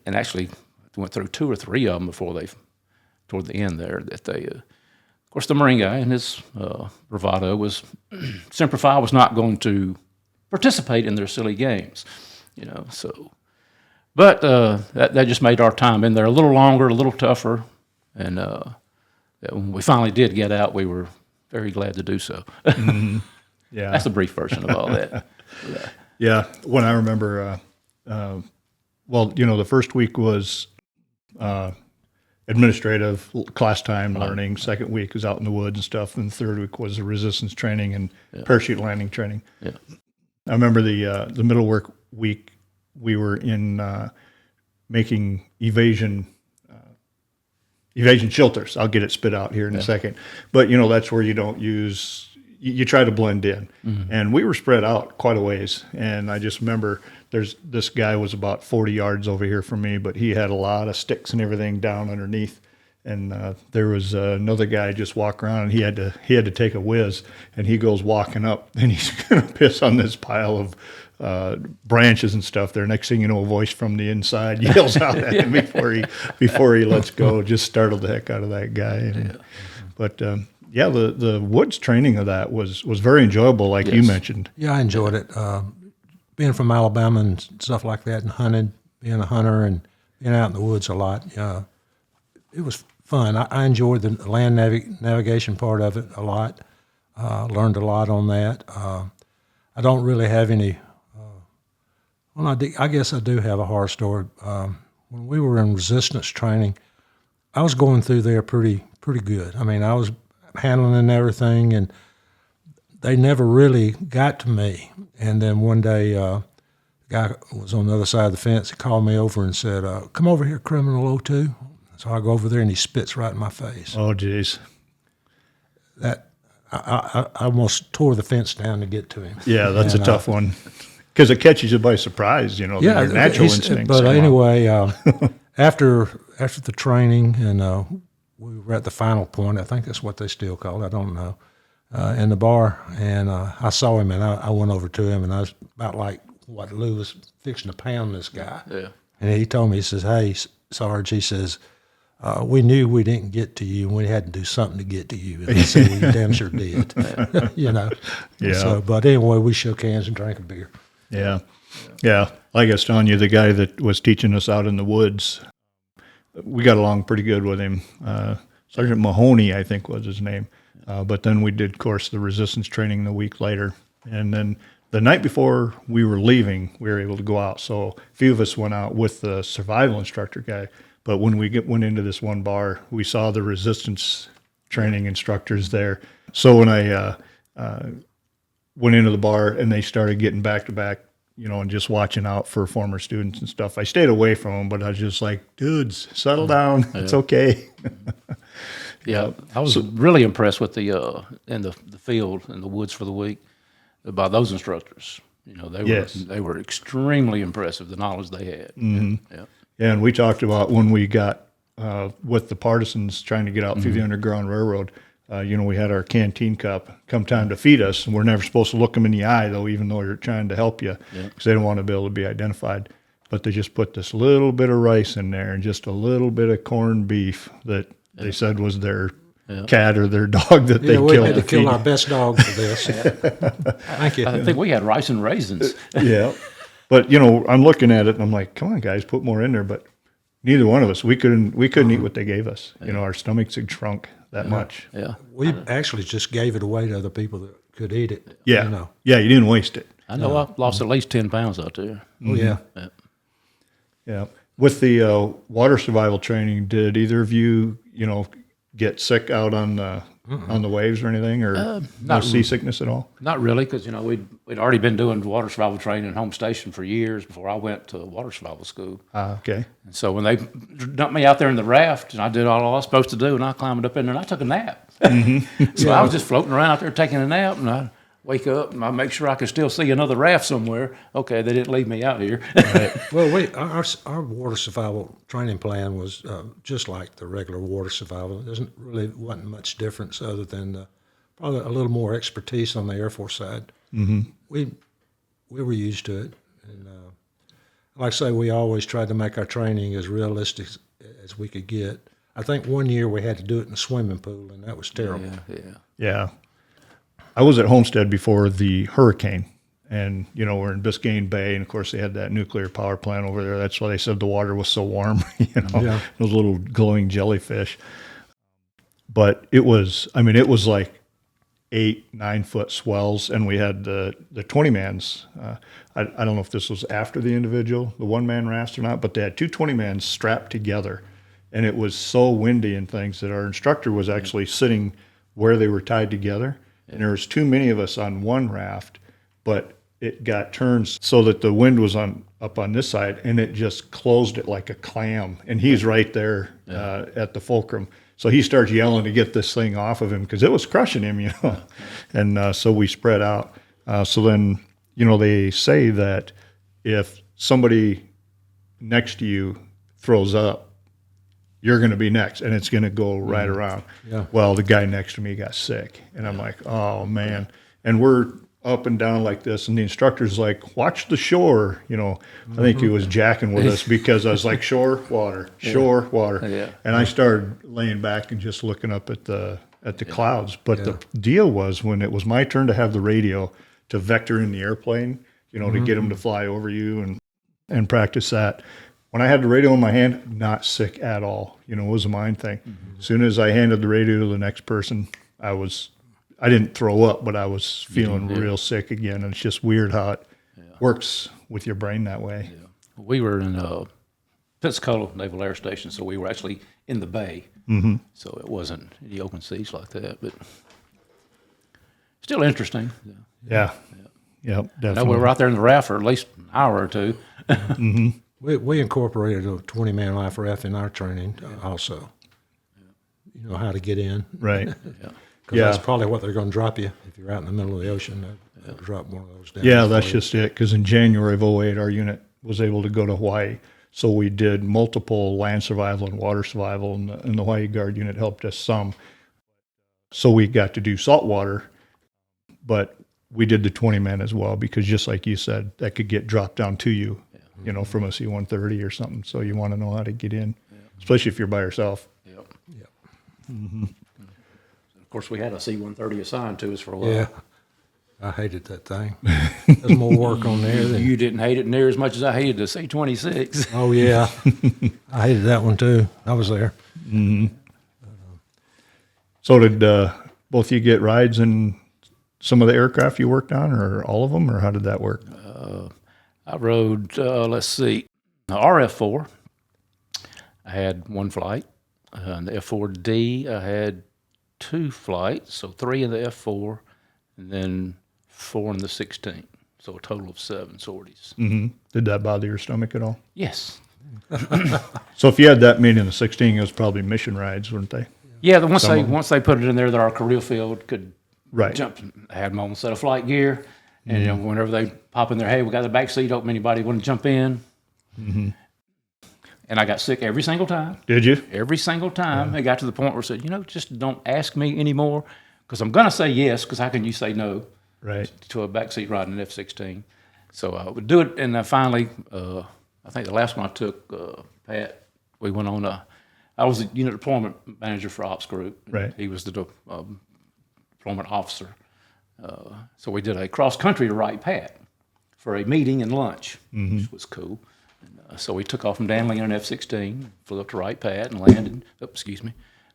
actually went through 2 or 3 of them before they, toward the end there, that they, of course, the Marine guy and his bravado was, Semper Fi was not going to participate in their silly games, so. But that just made our time in there a little longer, a little tougher, and when we finally did get out, we were very glad to do so. Mm-hmm. Yeah. That's the brief version of all that. Yeah, when I remember, the first week was administrative class time learning. Second week was out in the woods and stuff, and the third week was the resistance training and parachute landing training. Yeah. I remember the middle work week. We were in making evasion shelters. I'll get it spit out here in a second, but that's where you don't use. You try to blend in, and we were spread out quite a ways. And I just remember this guy was about 40 yards over here from me, but he had a lot of sticks and everything down underneath. And there was another guy just walking around, and he had to take a whiz, and he goes walking up, and he's going to piss on this pile of branches and stuff there. Next thing you know, a voice from the inside yells out at him before he lets go. Just startled the heck out of that guy. But the woods training of that was very enjoyable, like you mentioned. Yeah, I enjoyed it. Being from Alabama and stuff like that, and being a hunter and being out in the woods a lot. It was fun. I enjoyed the land navigation part of it a lot. Learned a lot on that. I don't really have any. Well, I guess I do have a horror story. When we were in resistance training, I was going through there pretty good. I mean, I was handling everything, and they never really got to me. And then one day, the guy was on the other side of the fence. He called me over and said, "Come over here, Criminal 02." So I go over there, and he spits right in my face. Oh, geez. That I almost tore the fence down to get to him. Yeah, that's And, a tough one. Because it catches you by surprise, you know, your natural instincts. But come out. anyway, after the training, and we were at the final point. I think that's what they still call it. I don't know. In the bar, and I saw him, and I went over to him, and I was about like what Lou was fixing to pound this guy. Yeah. And he told me, he says, "Hey, Sarge," he says, "we knew we didn't get to you, and we had to do something to get to you." And I said, "Well, you damn sure did." You know. Yeah. So, but anyway, we shook hands and drank a beer. Yeah. Yeah. Like I was telling you, the guy that was teaching us out in the woods, we got along pretty good with him. Sergeant Mahoney, I think was his name. But then we did, of course, the resistance training the week later. And then the night before we were leaving, we were able to go out. So a few of us went out with the survival instructor guy. But when we went into this one bar, we saw the resistance training instructors there. So when I went into the bar and they started getting back to back, you know, and just watching out for former students and stuff, I stayed away from them, but I was just like, dudes, settle down. It's okay. Yeah, I was really impressed with the in the field in the woods for the week by those instructors. You know, they were extremely impressive, the knowledge they had. Yeah. Yeah, and we talked about when we got with the partisans trying to get out through the Underground Railroad, you know, we had our canteen cup. Come time to feed us, and we're never supposed to look them in the eye, though, even though you're trying to help you, because they don't want to be able to be identified. But they just put this little bit of rice in there and just a little bit of corned beef that they said was their cat or their dog that they We killed. had to kill feed. our best dog for this. Thank you. I think we had rice and raisins. Yeah. But, you know, I'm looking at it and I'm like, come on, guys, put more in there. But neither one of us, we couldn't eat what they gave us. You know, our stomachs had shrunk that much. Yeah. We actually just gave it away to other people that could eat it. Yeah. You know. Yeah, you didn't waste it. I know I lost at least 10 pounds out there. Oh, yeah. Yeah. With the water survival training, did either of you, you know, get sick out on the waves or anything, or no seasickness at all? Not really, because, you know, we'd already been doing water survival training at home station for years before I went to water survival school. Okay. And so when they dumped me out there in the raft, and I did all I was supposed to do, and I climbed up in there and I took a nap. So I was just floating around out there taking a nap, and I wake up and I make sure I could still see another raft somewhere. Okay, they didn't leave me out here. Well, our water survival training plan was just like the regular water survival. Wasn't much difference other than probably a little more expertise on the Air Force side. Mm-hmm. We were used to it, and like I say, we always tried to make our training as realistic as we could get. I think one year we had to do it in a swimming pool, and that was terrible. Yeah. I was at Homestead before the hurricane, and, you know, we're in Biscayne Bay, and of course they had that nuclear power plant over there. That's why they said the water was so warm, you know, those little glowing jellyfish. But it was like 8-9 foot swells, and we had the 20-mans. I don't know if this was after the individual, the one-man raft or not, but they had two 20-mans strapped together, and it was so windy and things that our instructor was actually sitting where they were tied together. And there was too many of us on one raft, but it got turned so that the wind was up on this side, and it just closed it like a clam. And he's right there at the fulcrum. So he starts yelling to get this thing off of him because it was crushing him, you know. And so we spread out. So then, you know, they say that if somebody next to you throws up, you're going to be next, and it's going to go right around. Yeah. Well, the guy next to me got sick, and I'm like, oh, man. And we're up and down like this, and the instructor's like, watch the shore. You know, I think he was jacking with us because I was like, shore, water, shore, water. Yeah. And I started laying back and just looking up at the clouds. But the deal was when it was my turn to have the radio to vector in the airplane, you know, to get them to fly over you and practice that. when I had the radio in my hand, not sick at all. You know, it was a mind thing. As soon as I handed the radio to the next person, I didn't throw up, but I was feeling real sick again. And it's just weird how it works with your brain that way. We were in Pensacola Naval Air Station, so we were actually in the bay. So it wasn't any open seas like that, but still interesting. Yeah. Yep, Now definitely. we were out there in the raft for at least an hour or two. We incorporated a 20-man life raft in our training also. You know how to get in. Right. Because that's probably what they're going to drop you if you're out in the middle of the ocean. They'll drop one of those down. Yeah, that's for you. just it. Because in January of '08, our unit was able to go to Hawaii. So we did multiple land survival and water survival, and the Hawaii Guard unit helped us some. So we got to do saltwater, but we did the 20-man as well, because just like you said, that could get dropped down to you, you know, from a C-130 or something. So you want to know how to get in, especially if you're by yourself. Yep. Of course, we had a C-130 assigned to us for a while. Yeah. I hated that thing. There's more work on there than. You didn't hate it near as much as I hated the C-26. Oh, yeah. I hated that one too. I was there. So did both of you get rides in some of the aircraft you worked on, or all of them, or how did that work? I rode, let's see, the RF-4. I had one flight. And the F-4D, I had 2 flights, so 3 in the F-4, and then 4 in the 16. So a total of 7 sorties. Did that bother your stomach at all? Yes. So if you had that many in the 16, it was probably mission rides, weren't they? Yeah, once they put it in there that our career field could Right. jump, I had my own set of flight gear, and you know, whenever they pop in there, hey, we got the back seat open, anybody want to jump in? And I got sick every single time. Did you? Every single time. It got to the point where I said, you know, just don't ask me anymore, because I'm going to say yes, because how can you say no Right. to a backseat ride in an F-16? So I would do it, and finally, I think the last one I took, Pat, we went on I was the unit deployment manager for Ops Group. Right. He was the deployment officer. So we did a cross-country to Wright Pat for a meeting and lunch, which was cool. And, so we took off from Danley in an F-16, flew up to Wright Pat and landed,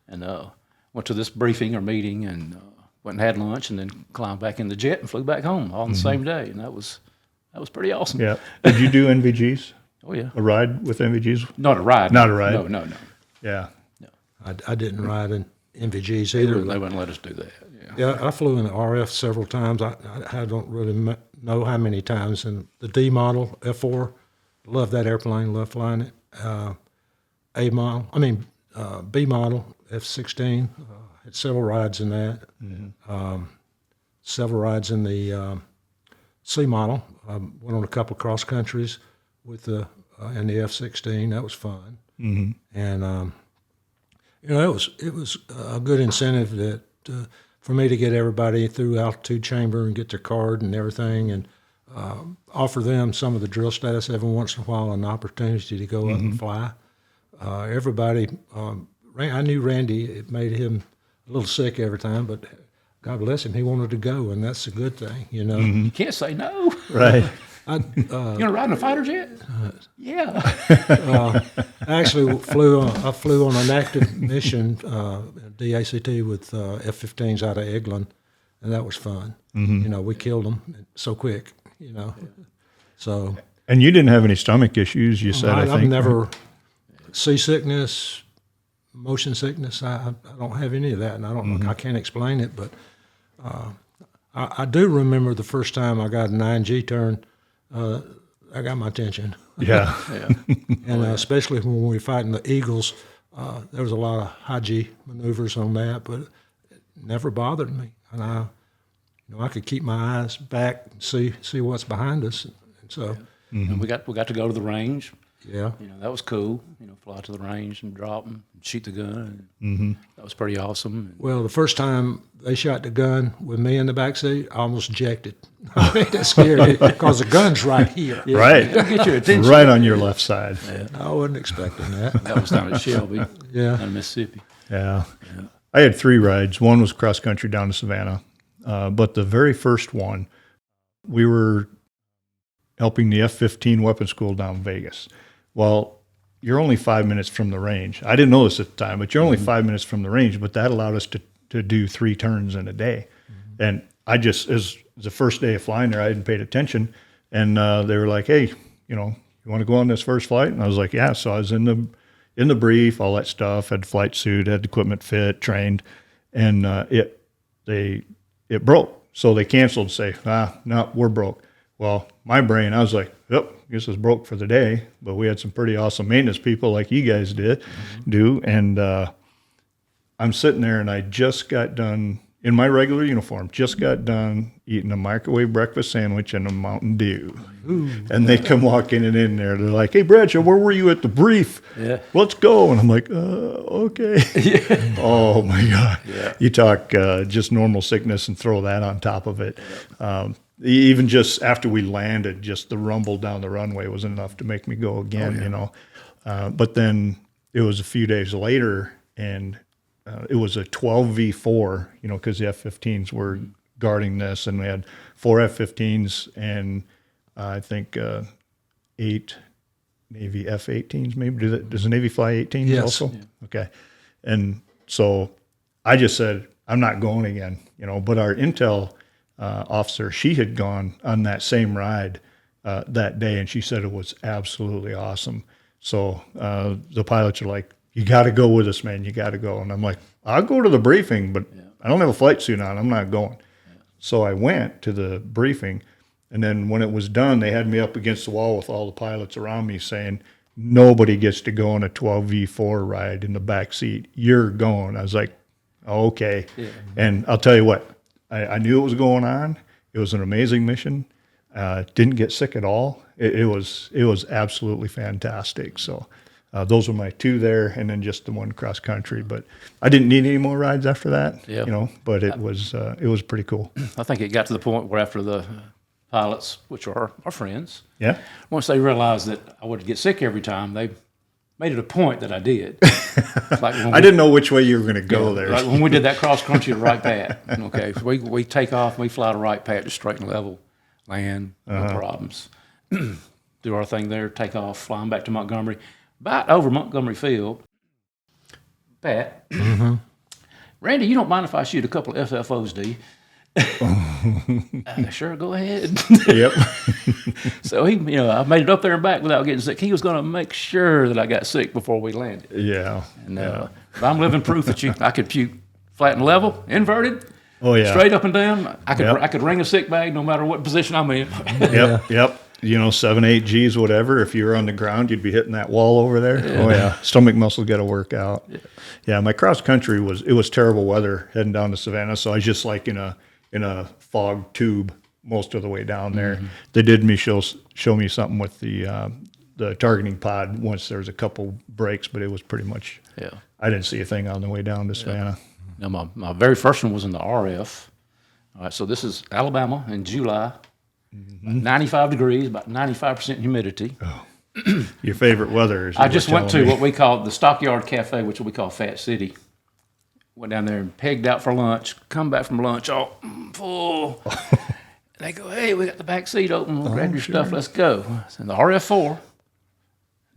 and went to this briefing or meeting and went and had lunch and then climbed back in the jet and flew back home all on the same day. And that was pretty awesome. Yeah. Did you do NVGs? Oh, yeah. A ride with NVGs? Not a ride. Not a ride? No. Yeah. I didn't ride in NVGs They either. wouldn't let us do that. Yeah. Yeah, I flew in the RF several times. I don't really know how many times. And the D model, F4, love that airplane, love flying it. B model, F-16, had several rides in that. Several rides in the C model. Went on a couple cross countries with in the F-16. That was fun. And you know, it was a good incentive that for me to get everybody through altitude chamber and get their card and everything, and offer them some of the drill status every once in a while, an opportunity to go up and fly. Everybody, I knew Randy. It made him a little sick every time, but God bless him, he wanted to go, and that's a good thing, you know. You can't say no. Right. You want to ride in a fighter jet? Yeah. I actually I flew on an active mission, DACT, with F-15s out of Eglin, and that was fun. You know, we killed them so quick, you know. So And you didn't have any stomach issues, you said, I think. I've never seasickness, motion sickness. I don't have any of that, and I don't know. I can't explain it, but I do remember the first time I got a 9G turn. I got my attention. Yeah. And especially when we were fighting the Eagles, there was a lot of high G maneuvers on that, but it never bothered me. And I could keep my eyes back and see what's behind us. And so, And we got to go to the range. yeah. You know, that was cool. You know, fly to the range and drop and shoot the gun. And that was pretty awesome. Well, the first time they shot the gun with me in the backseat, I almost ejected. I mean, that's scary because the gun's right here. Right. It'll get your attention. Right on your left side. I wasn't expecting that. That was down at Shelby, Yeah. down in Mississippi. Yeah. I had 3 rides. One was cross country down to Savannah. But the very first one, we were helping the F-15 weapons school down in Vegas. Well, you're only 5 minutes from the range. I didn't know this at the time, but you're only 5 minutes from the range. But that allowed us to do 3 turns in a day. And I just, as the first day of flying there, I hadn't paid attention. And they were like, "Hey, you want to go on this first flight?" And I was like, "Yeah." So I was in the brief, all that stuff, had flight suit, had equipment fit, trained, and it broke. So they canceled, say, no, we're broke. Well, my brain, I was like, yep, guess it's broke for the day. But we had some pretty awesome maintenance people like you guys do. And I'm sitting there, and I just got done in my regular uniform, just got done eating a microwave breakfast sandwich and a Mountain Dew. Ooh. And they come walking in there. They're like, "Hey, Bradshaw, where were you at the brief? Yeah. Let's go." And I'm like, okay. Yeah. Oh, my God. Yeah. You talk just normal sickness and throw that on top of it. Even just after we landed, just the rumble down the runway was enough to make me go again, But then it was a few days later, and it was a 12V4, because the F-15s were guarding this, and we had 4 F-15s and I think 8 Navy F-18s maybe. Does the Navy fly 18s Yes. also? Yeah. Okay. And so I just said, I'm not going again, but our intel officer, she had gone on that same ride that day, and she said it was absolutely awesome. So the pilots are like, "You got to go with us, man. You got to go." And I'm like, "I'll go to the briefing, but I don't have a flight suit on. I'm not going." Yeah. So I went to the briefing, and then when it was done, they had me up against the wall with all the pilots around me saying, "Nobody gets to go on a 12V4 ride in the back seat. You're going." I was like, "Oh, okay." Yeah. And I'll tell you what, I knew it was going on. It was an amazing mission. Didn't get sick at all. It was absolutely fantastic. So those were my 2 there, and then just the 1 cross country. But I didn't need any more rides after that. Yeah. But it was pretty cool. I think it got to the point where after the pilots, which are our friends, Yeah. once they realized that I would get sick every time, they made it a point that I did. Like I didn't know which way you were going to go there. Like when we did that cross country to Wright Pat. Okay, so we take off, we fly to Wright Pat, just straight and level, land, no problems. Do our thing there, take off, flying back to Montgomery. About over Montgomery Field, Pat, Randy, you don't mind if I shoot a couple of FFOs, do you? Sure, go ahead. Yep. So he, I made it up there and back without getting sick. He was going to make sure that I got sick before we landed. Yeah. And but I'm living proof that I could puke flat and level, inverted, straight up and down. I could ring a sick bag no matter what position I'm in. Yep. 7, 8 Gs, whatever. If you were on the ground, you'd be hitting that wall over there. Yeah. Oh yeah, stomach muscle got to work out. Yeah. My cross country was terrible weather heading down to Savannah, so I was just like in a fog tube most of the way down there. Mm-hmm. They did show me something with the targeting pod once there was a couple breaks, but it was pretty much. Yeah. I didn't see a thing on the way down to Savannah. Now my very first one was in the RF. All right, so this is Alabama in July. 95 degrees, about 95% humidity. Oh. Your favorite weather is. I just went to what we call the Stockyard Cafe, which we call Fat City. Went down there and pegged out for lunch. Come back from lunch all full. And they go, "Hey, we got the back seat open. We'll grab your stuff. Let's go." And the RF4,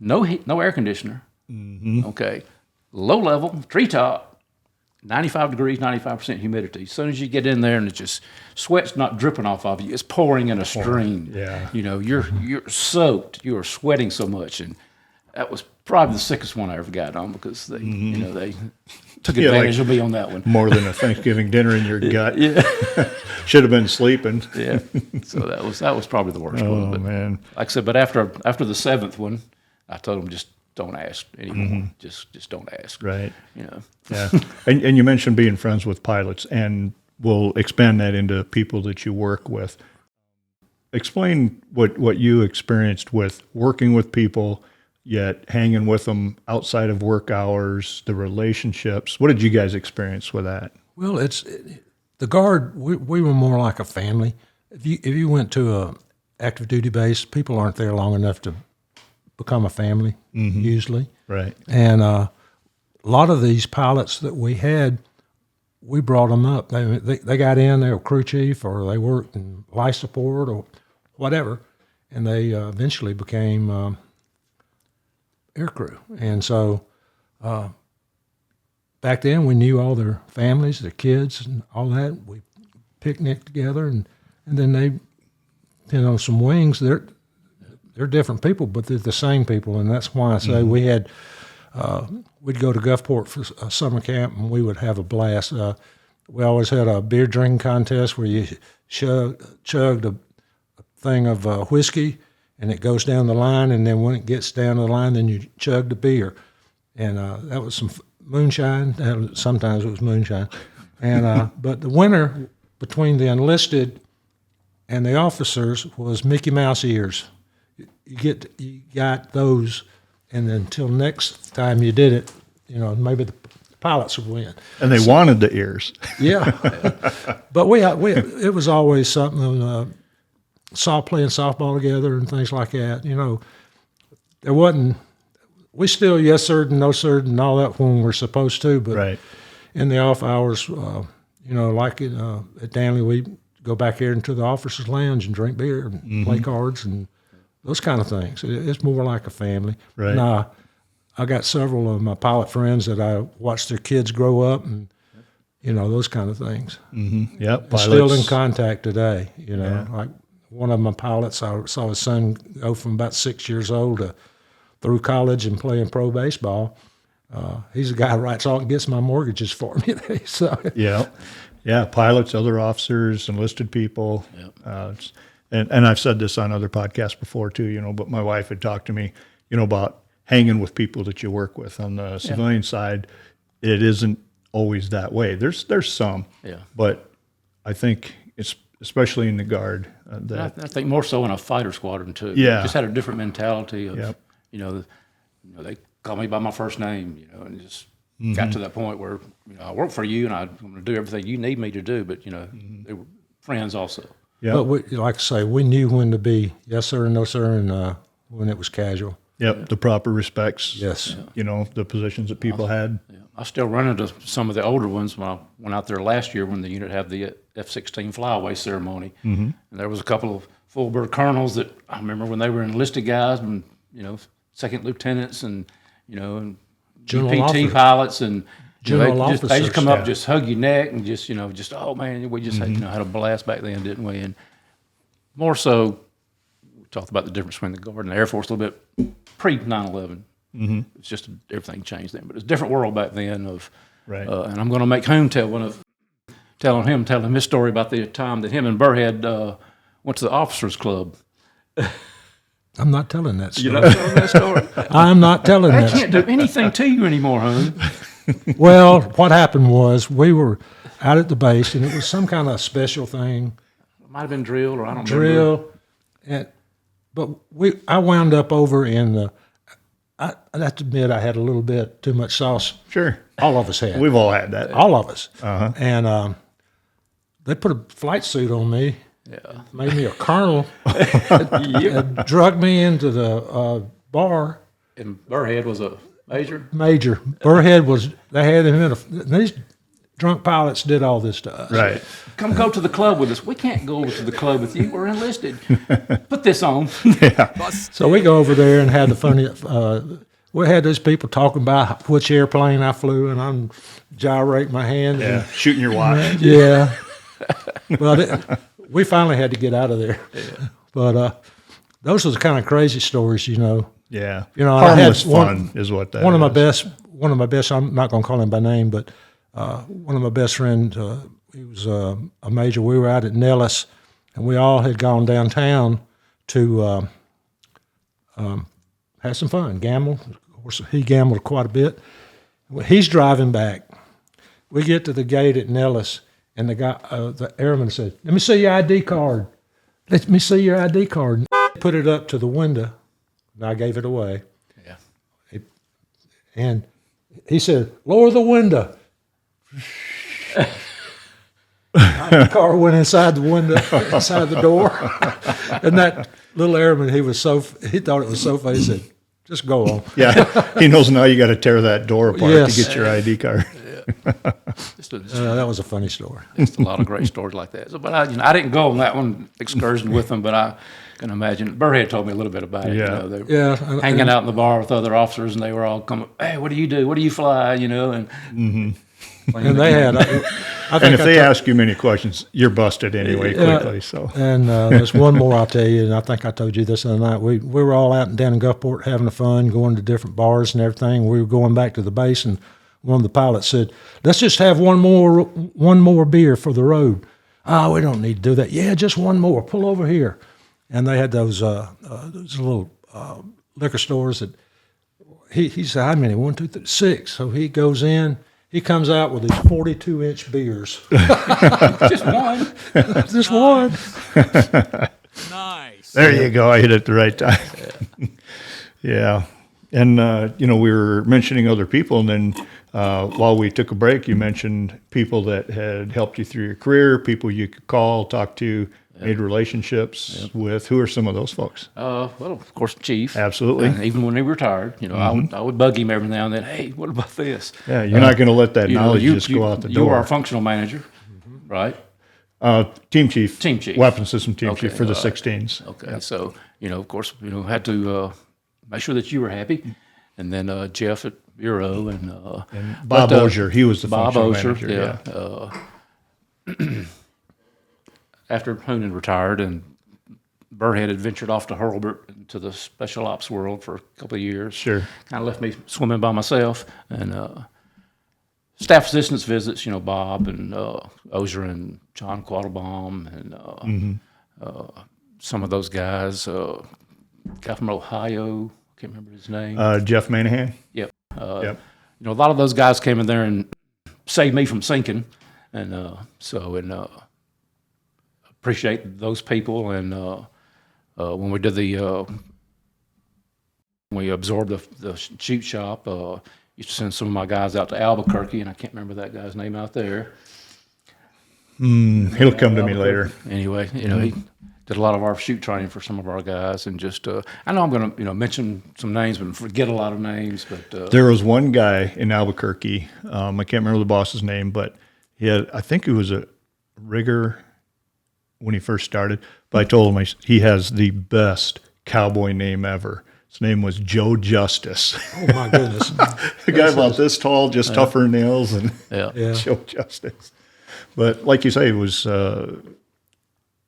no heat, no air conditioner. Mm-hmm. Okay, low level, treetop. 95 degrees, 95% humidity. As soon as you get in there and it's just sweat's not dripping off of you, it's pouring in a stream. Yeah. You're soaked. You are sweating so much. And that was probably the sickest one I ever got on because they, they took advantage of me on that one. More than a Thanksgiving dinner in your gut. Yeah. Should have been sleeping. Yeah. So that was probably the worst one. Oh, man. Like I said, but after the 7th one, I told them just don't ask anymore. Mm-hmm. Just don't ask. Right. Yeah. And you mentioned being friends with pilots, and we'll expand that into people that you work with. Explain what you experienced with working with people, yet hanging with them outside of work hours, the relationships. What did you guys experience with that? Well, the Guard. We were more like a family. If you went to a active duty base, people aren't there long enough to become a family, usually. Right. And a lot of these pilots that we had, we brought them up. They got in, they were crew chief, or they worked in life support or whatever, and they eventually became aircrew. And so back then we knew all their families, their kids, and all that. We picnicked together, and then they, some wings. They're different people, but they're the same people, and that's why I say we had. We'd go to Gulfport for a summer camp, and we would have a blast. We always had a beer drinking contest where you chugged a thing of whiskey, and it goes down the line, and then when it gets down the line, then you chug the beer. And that was some moonshine. Sometimes it was moonshine. And but the winner between the enlisted and the officers was Mickey Mouse ears. You got those, and then until next time you did it, maybe the pilots would win. And they wanted the ears. Yeah, but it was always something. Playing softball together and things like that. There wasn't. We still yes sir and no sir and all that when we're supposed to, but Right. in the off hours, like at Danley, we go back here into the officers' lounge and drink beer and play cards and those kind of things. It's more like a family. Right. And I got several of my pilot friends that I watched their kids grow up and, those kind of things. Yep. And still in Pilots. contact today, like one of my pilots, I saw his son go from about 6 years old to through college and playing pro baseball. He's the guy who writes all and gets my mortgages for me. So Yeah. Yeah. Pilots, other officers, enlisted people. And I've said this on other podcasts before too, but my wife had talked to me, about hanging with people that you work with. On the civilian side, it isn't always that way. There's some, but I think it's especially in the Guard that I think more so in a fighter squadron too. Yeah. Just had a different mentality of, Yep. They call me by my first name, and just got to that point where, I work for you and I'm going to do everything you need me to do, but, they were friends also. But like I say, we knew when to be yes sir and no sir, and when it was casual. Yep, the proper respects. Yes. The positions that people had. Yeah. I still run into some of the older ones when I went out there last year when the unit had the F-16 flyaway ceremony. And there was a couple of full bird colonels that I remember when they were enlisted guys and, second lieutenants and, and General UPT officers. pilots and General they just officers, come up, yeah. just hug your neck and just, oh man, we just had, had a blast back then, didn't we? And more so, we talked about the difference between the Guard and the Air Force a little bit pre 9/11. It's just everything changed then, but it's a different world back then. Right. And I'm going to make him telling him his story about the time that him and Burhead went to the officers club. I'm not telling that story. You're not telling that story. I'm not telling They that. can't do anything to you anymore, hon. Well, what happened was we were out at the base, and it was some kind of special thing, It might have been drill or I don't remember. drill, but I wound up over in the. I have to admit, I had a little bit too much sauce. Sure. All of us had. We've all had that. All of us. And they put a flight suit on me. Yeah. Made me a colonel. and drugged me into the bar. And Burhead was a major. Major Burhead was. They had him in a. These drunk pilots did all this to us. Right. Come go to the club with us. We can't go over to the club with you. We're enlisted. Put this on. So we go over there and had the funny. We had these people talking about which airplane I flew, and I'm gyrating my hand. Yeah. And, Shooting your watch. yeah. But we finally had to get out of there. Yeah. But those are the kind of crazy stories, Yeah. I had Harmless one- fun is what that One of is. my best. I'm not going to call him by name, but one of my best friends. He was a major. We were out at Nellis, and we all had gone downtown to have some fun, gamble. Of course, he gambled quite a bit. He's driving back. We get to the gate at Nellis, and the airman said, "Let me see your ID card. Let me see your ID card." And put it up to the window, and I gave it away. Yeah. And he said, "Lower the window." The car went inside the window, inside the door. And that little airman, he thought it was so funny. He said, "Just go on." Yeah. He knows now you got to tear that door apart Yes. to get your ID card. That was a funny story. Just a lot of great stories like that. So, but I didn't go on that one excursion with them, but I can imagine. Burhead told me a little bit about it. Yeah. They were Yeah, hanging out in the bar with other officers, and they were all coming. Hey, what do you do? What do you fly? And and they had. I And think if I they told- ask you many questions, you're busted anyway quickly. So And there's one more I'll tell you, and I think I told you this the other night. We were all out down in Gulfport having fun, going to different bars and everything. We were going back to the base, and one of the pilots said, "Let's just have one more beer for the road." "Oh, we don't need to do that." "Yeah, just one more. Pull over here." And they had those little liquor stores that he said, "How many? 1, 2, 3, 6." So he goes in. He comes out with these 42-inch beers. just one. Just one. Nice. there you go. I hit it at the right time. Yeah. And, we were mentioning other people. And then while we took a break, you mentioned people that had helped you through your career, people you could call, talk to, made relationships with. Who are some of those folks? Well, of course, Chief. Absolutely. Even when he retired, I would bug him every now and then. Hey, what about this? Yeah, you're not going to let that You know, knowledge just go out the You were our door. functional manager, right? Team chief. Team chief. Weapons system team Okay, chief for the all right. 16s. Okay, so of course, had to make sure that you were happy, and then Jeff at Bureau and Bob but, Osier, he was the Bob functional Osier, manager. yeah. After Hoonan retired and Burhead had ventured off to Hurlburt into the special ops world for a couple of years. Sure. Kind of left me swimming by myself, and staff assistants visits. Bob and Osier and John Quattlebaum and some of those guys. Guy from Ohio, can't remember his name. Jeff Manahan. Yep. Yep. A lot of those guys came in there and saved me from sinking, and appreciate those people. And when we did we absorbed the shoot shop, used to send some of my guys out to Albuquerque, and I can't remember that guy's name out there. He'll come to me later. Anyway, he did a lot of our shoot training for some of our guys, and just I know I'm going to mention some names, but forget a lot of names. But There was one guy in Albuquerque. I can't remember the boss's name, but I think he was a rigger when he first started. But I told him he has the best cowboy name ever. His name was Joe Justice. Oh my goodness. The guy about this tall, just tougher nails, and Yeah. Joe Justice. But like you say, it was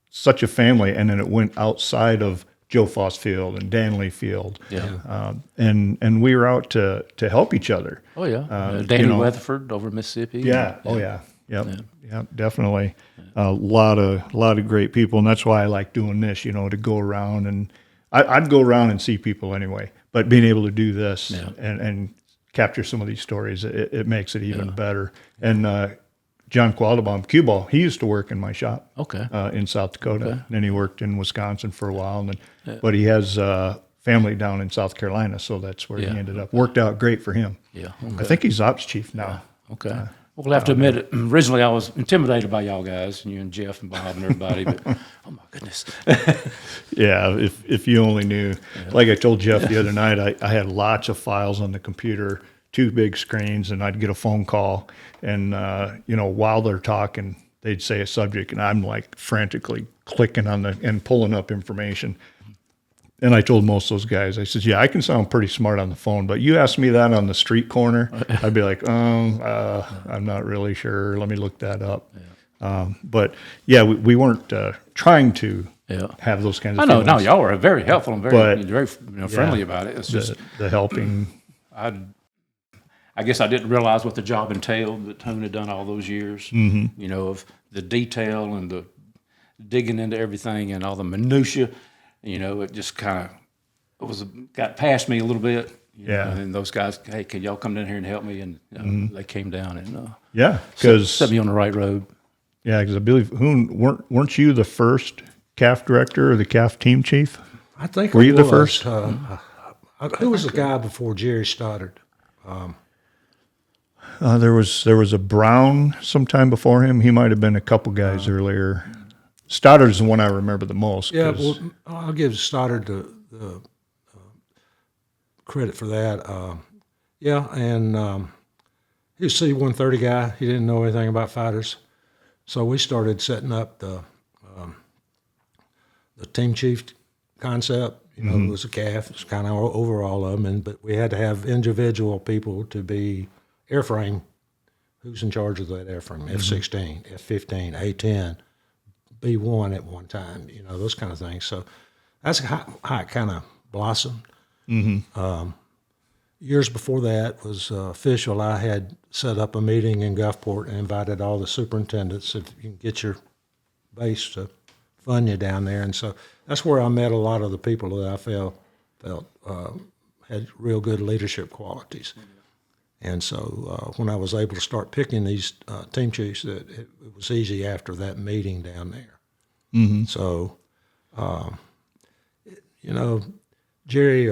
such a family, and then it went outside of Joe Foss Field and Danley Field. yeah. And we were out to help each other. Oh yeah, Danny you know- Weatherford over Mississippi. Yeah. Oh yeah. Yep. Yeah. Definitely. A lot of great people, and that's why I like doing this. To go around, and I'd go around and see people anyway. But being able to do this and capture some of these stories, it makes it even better. And John Quattlebaum, cue ball, he used to work in my shop. Okay. In South Dakota, and then he worked in Wisconsin for a while, and then, but he has family down in South Carolina, so that's where he ended up. Worked out great for him. Yeah. I think he's ops chief now. Okay. We'll have to admit it. Originally, I was intimidated by y'all guys, and you and Jeff and Bob and everybody. But oh my goodness, Yeah, if you only knew. Like I told Jeff the other night, I had lots of files on the computer, 2 big screens, and I'd get a phone call, and while they're talking, they'd say a subject, and I'm like frantically clicking on and pulling up information. And I told most of those guys, I said, yeah, I can sound pretty smart on the phone, but you ask me that on the street corner, I'd be like, I'm not really sure. Let me look that up. But yeah, we weren't trying to have those kinds of I know. feelings. No, y'all were very helpful and But- very friendly about it. It's just the helping. I guess I didn't realize what the job entailed that Tone had done all those years. Mm-hmm. Of the detail and the digging into everything and all the minutia. It just kind of got past me a little bit. you Yeah. know, and those guys, hey, can y'all come down here and help me? And they came down and Yeah, set because me on the right road. I believe weren't you the first CAF director or the CAF team chief? I think Were it you the was, first? Who was the guy before Jerry Stoddard? There was a Brown sometime before him. He might have been a couple guys earlier. Stoddard's the one I remember the most. Yeah, 'cause- well, I'll give Stoddard the credit for that. And he was a C-130 guy. He didn't know anything about fighters. So we started setting up the team chief concept. You know, it was a CAF. It's kind of over all of them. But we had to have individual people to be airframe. Who's in charge of that airframe? F-16, F-15, A-10, B-1 at one time. You know, those kind of things. So that's how it kind of blossomed. Years before that was official. I had set up a meeting in Gulfport and invited all the superintendents if you can get your base to fund you down there. And so that's where I met a lot of the people that I felt had real good leadership qualities. And so when I was able to start picking these team chiefs, it was easy after that meeting down there. So, you know, Jerry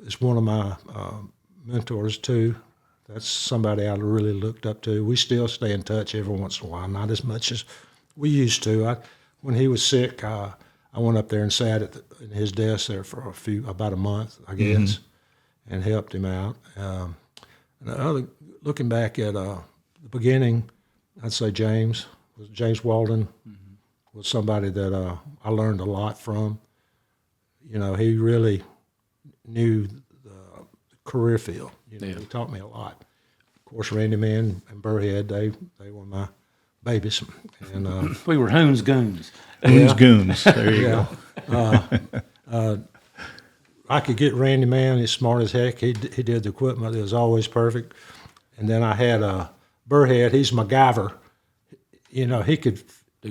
is one of my mentors too. That's somebody I really looked up to. We still stay in touch every once in a while, not as much as we used to. When he was sick, I went up there and sat in his desk there for about a month, I guess, and helped him out. Looking back at the beginning, I'd say James Walden was somebody that I learned a lot from. You know, he really knew the career field. You know, he taught me a lot. Of course, Randy Mann and Burhead, they were my babies. And We were Hoon's goons. Goons, goons. There you go. I could get Randy Mann. He's smart as heck. He did the equipment. It was always perfect. And then I had Burhead. He's MacGyver. You know, he could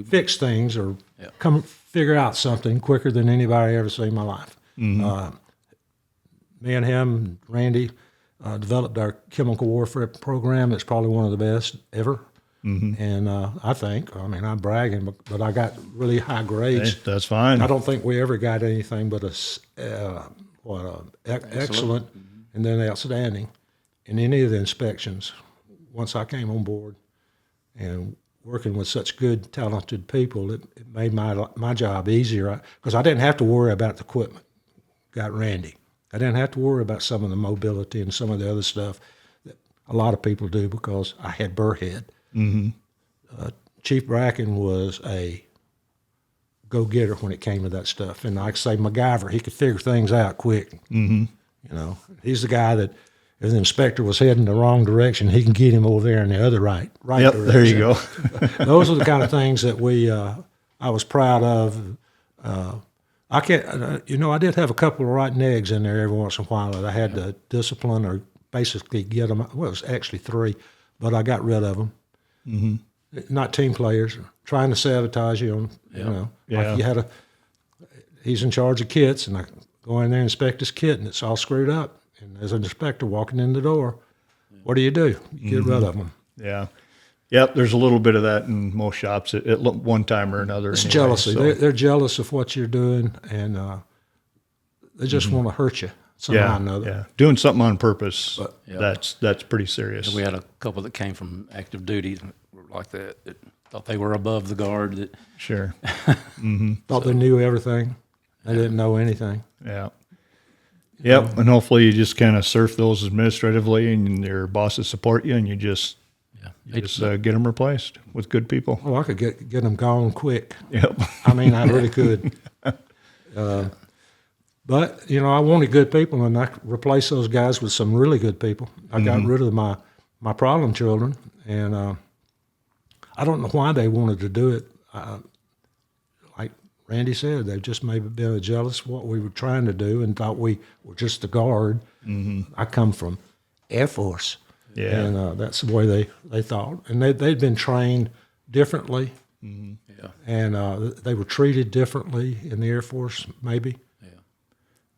fix things or come figure out something quicker than anybody I ever seen in my life. Me and him, Randy, developed our chemical warfare program. It's probably one of the best ever. And I'm bragging, but I got really high grades. Hey, that's fine. I don't think we ever got anything but excellent and then outstanding in any of the inspections once I came on board. And working with such good, talented people, it made my job easier because I didn't have to worry about the equipment. Got Randy. I didn't have to worry about some of the mobility and some of the other stuff that a lot of people do because I had Burhead. Chief Bracken was a go-getter when it came to that stuff. And like I say, MacGyver, he could figure things out quick. You know, he's the guy that if the inspector was heading the wrong direction, he can get him over there in the other right Yep, direction. there you go. Those are the kind of things that I was proud of. I did have a couple of rotten eggs in there every once in a while that I had to discipline or basically get them. Well, it was actually 3, but I got rid of them. Not team players, trying to sabotage you. You know, like he's in charge of kits, and I go in there and inspect his kit, and it's all screwed up. And as an inspector walking in the door, what do? You get rid of them. Yeah. Yep, there's a little bit of that in most shops at one time or another. It's anyway, jealousy. so. They're jealous of what you're doing, and they just want to hurt you somehow or another. Yeah, doing something on purpose, that's pretty serious. We had a couple that came from active duty that were like that thought they were above the guard. That Sure. Thought they knew everything. They didn't know anything. Yeah. Yep, and hopefully you just kind of surf those administratively, and your bosses support you, and you just get them replaced with good people. Oh, I could get them gone quick. Yep. I mean, I really could. But, you know, I wanted good people, and I replaced those guys with some really good people. I got rid of my problem children, and I don't know why they wanted to do it. Like Randy said, they just maybe been jealous of what we were trying to do and thought we were just the guard. I come from Air Force, and that's the way they thought. And they'd been trained differently, and they were treated differently in the Air Force, maybe.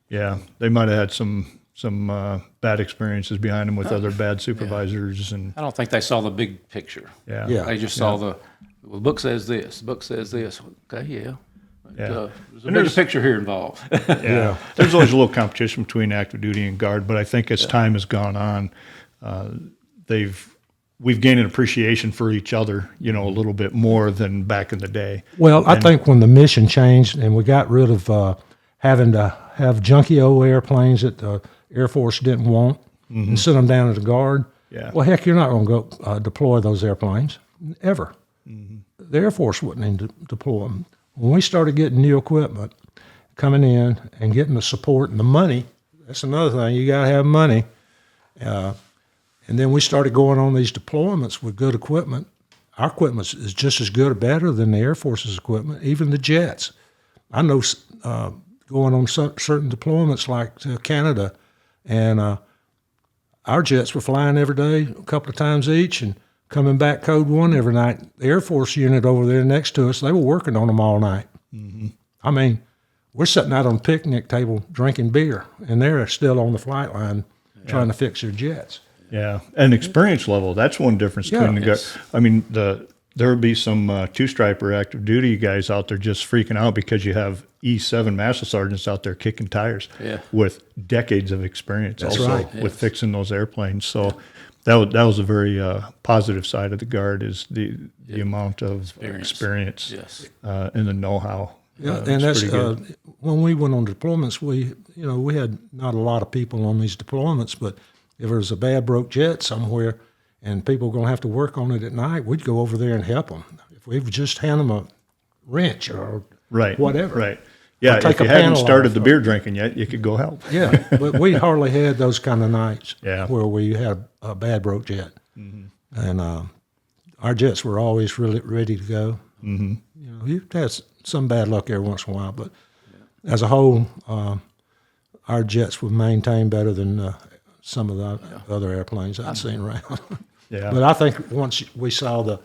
Yeah, they might have had some bad experiences behind them with other bad supervisors, and I don't think they saw the big picture. Yeah. They just saw the book says this. The book says this. Okay, yeah. But, there's a bigger picture here involved. yeah. There's always a little competition between active duty and guard, but I think as time has gone on, we've gained an appreciation for each other, you know, a little bit more than back in the day. Well, I think when the mission changed and we got rid of having to have junky old airplanes that the Air Force didn't want and sent them down to the Guard, Yeah. Well, heck, you're not going to go deploy those airplanes ever. The Air Force wouldn't even deploy them. When we started getting new equipment coming in and getting the support and the money, that's another thing. You got to have money. And then we started going on these deployments with good equipment. Our equipment is just as good or better than the Air Force's equipment, even the jets. I know going on certain deployments like to Canada, and our jets were flying every day, a couple of times each, and coming back code one every night. The Air Force unit over there next to us, they were working on them all night. I mean, we're sitting out on a picnic table drinking beer, and they're still on the flight line trying to fix their jets. Yeah, and experience level, that's one difference between the Yes. guys. I mean, there would be some two-striper active duty guys out there just freaking out because you have E7 master sergeants out there kicking tires with decades of experience That's also right. with fixing those airplanes. So that was a very positive side of the Guard is the amount of experience Yes. and the know-how. Yeah, It's and that's pretty good. when we went on deployments. We had not a lot of people on these deployments, but if there was a bad broke jet somewhere and people were going to have to work on it at night, we'd go over there and help them. If we would just hand them a wrench or Right. whatever. Right. Yeah, take if you a hadn't panel started off the of- beer drinking yet, you could go help. Yeah, but we hardly had those kind of nights Yeah. where we had a bad broke jet, and our jets were always really ready to go. Mm-hmm. You had some bad luck every once in a while, but as a whole, our jets were maintained better than some of the other airplanes I've seen around. Yeah. But I think once we saw the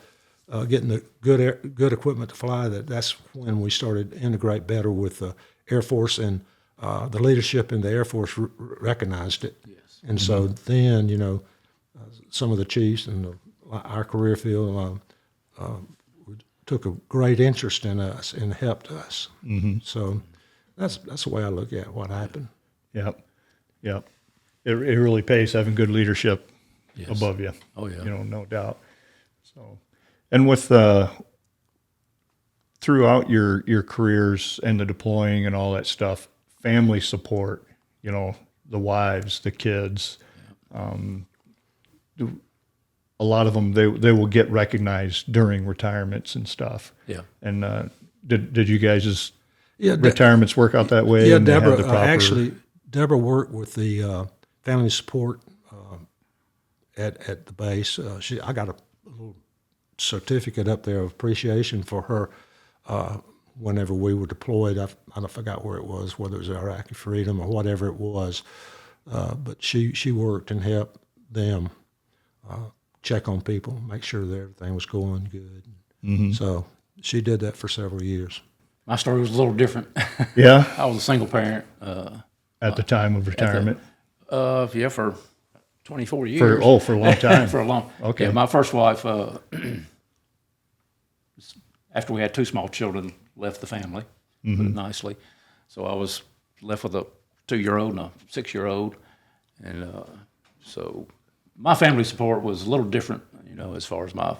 getting the good equipment to fly, that's when we started to integrate better with the Air Force, and the leadership in the Air Force recognized it. Yes. And so then, some of the chiefs and our career field took a great interest in us and helped us. Mm-hmm. So that's the way I look at what happened. Yep. Yep. It really pays having good leadership Yes. above you. Oh, yeah. No doubt. So, and with throughout your careers and the deploying and all that stuff, family support, the wives, the kids, a lot of them, they will get recognized during retirements and stuff. Yeah. And did you guys' Yeah, retirements work out that way? Yeah, and they had Deborah. the proper- Deborah worked with the family support at the base. I got a little certificate up there of appreciation for her whenever we were deployed. I forgot where it was, whether it was Iraqi Freedom or whatever it was. But she worked and helped them check on people, make sure that everything was going good. Mm-hmm. So she did that for several years. My story was a little different. Yeah, I was a single parent. at the time of retirement. For 24 years. For a long time. For a long. Okay. Yeah, my first wife, after we had two small children, left the family, put it nicely. So I was left with a 2-year-old and a 6-year-old, and so my family support was a little different, as far as my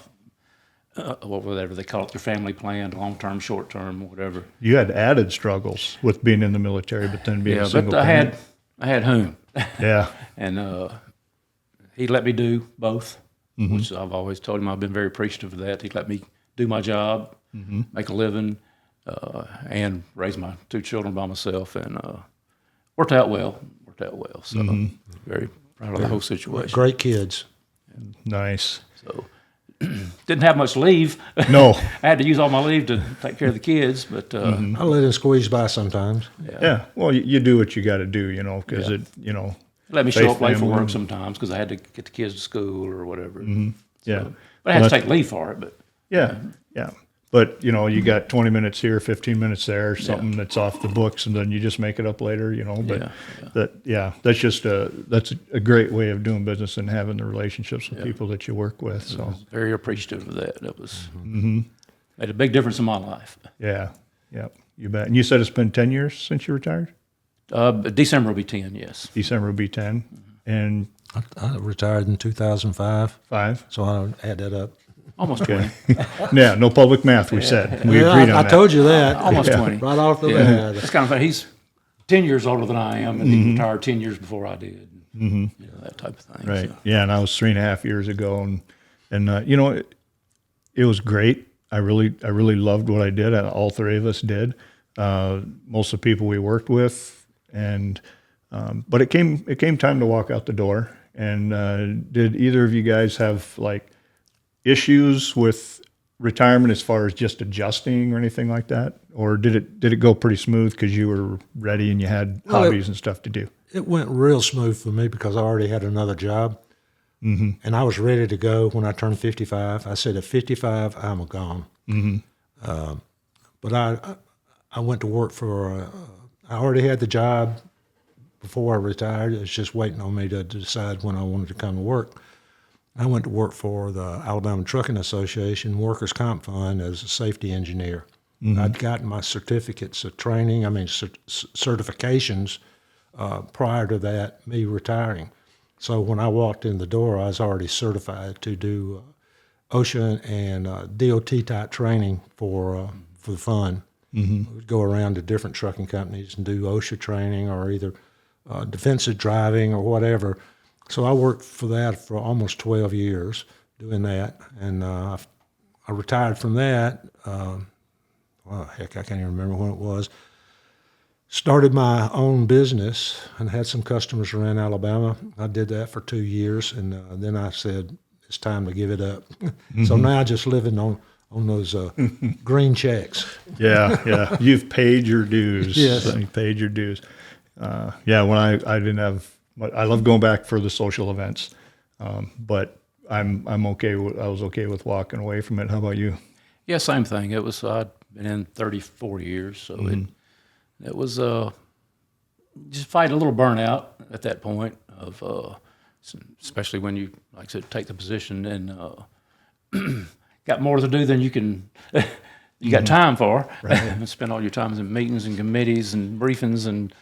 whatever they call it, their family plan, long-term, short-term, whatever. You had added struggles with being in the military, but then being a Yeah, single but parent. I had whom. Yeah, And he let me do both, which I've always told him I've been very appreciative of that. He let me do my job, make a living, and raise my 2 children by myself, and worked out well. So very proud of the whole situation. Great kids. nice. So didn't have much leave. No, I had to use all my leave to take care of the kids, but I let him squeeze by sometimes. yeah. Well, you do what you got to do, because let me show faith up late for family. work sometimes because I had to get the kids to school or whatever. Yeah, But I had Well, to take leave for it. But yeah. But you got 20 minutes here, 15 minutes there, something that's off the books, and then you just make it up later. But that's just that's a great way of doing business and having the relationships with people that you work with. So very appreciative of that. That was made a big difference in my life. yeah, you bet. And you said it's been 10 years since you retired. December will be 10, yes. December will be 10, and I retired in 2005, 5. so I add that up. Almost 20. Yeah, no public math. We said we Yeah, agreed on I that. told you that. Almost 20. Right off the Yeah. bat. It's kind of funny. He's 10 years older than I am, and he retired 10 years before I did. that type of thing. Right. So, Yeah, and I was 3.5 years ago, and you know, it was great. I really loved what I did. And all three of us did. Most of the people we worked with, and but it came time to walk out the door. And did either of you guys have like issues with retirement as far as just adjusting or anything like that, or did it go pretty smooth because you were ready and you had Well, hobbies and stuff to do? It went real smooth for me because I already had another job. And I was ready to go when I turned 55. I said, at 55, I'm gone. But I went to work for, I already had the job before I retired. It was just waiting on me to decide when I wanted to come to work. I went to work for the Alabama Trucking Association Workers' Comp Fund as a safety engineer. I'd gotten my certificates of training, certifications prior to that, me retiring. So when I walked in the door, I was already certified to do OSHA and DOT type training for the fund. We'd go around to different trucking companies and do OSHA training or either defensive driving or whatever. So I worked for that for almost 12 years doing that. And I retired from that. I can't even remember when it was. Started my own business and had some customers around Alabama. I did that for 2 years, and then I said, it's time to give it up. So now I'm just living on those green checks. Yeah. You've paid your dues. Yes. You paid your dues. Yeah, when I didn't have, I love going back for the social events, but I'm okay. I was okay with walking away from it. How about you? yeah, same thing. It was, I'd been in 34 years, so it was just fight a little burnout at that point of, especially when you, like I said, take the position and got more to do than you can, you got time for. And spend all your time in meetings and committees and briefings and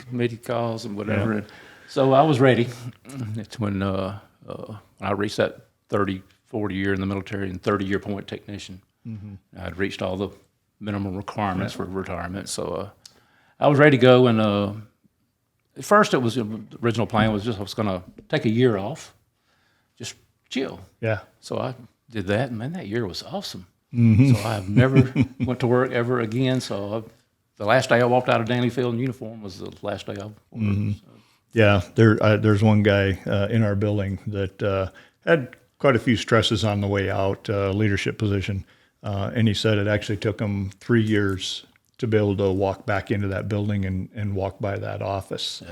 committee calls and whatever. Yeah. And so I was ready. It's when I reached that 30, 40 year in the military and 30-year point technician. I'd reached all the minimum requirements for retirement. So I was ready to go. And at first, it was the original plan was just I was going to take a year off, just chill. Yeah. So I did that, and man, that year was awesome. So I've never went to work ever again. So the last day I walked out of Danley Field in uniform was the last day I worked. So. Yeah, there's one guy in our building that had quite a few stresses on the way out, leadership position, and he said it actually took him 3 years to be able to walk back into that building and walk by that office,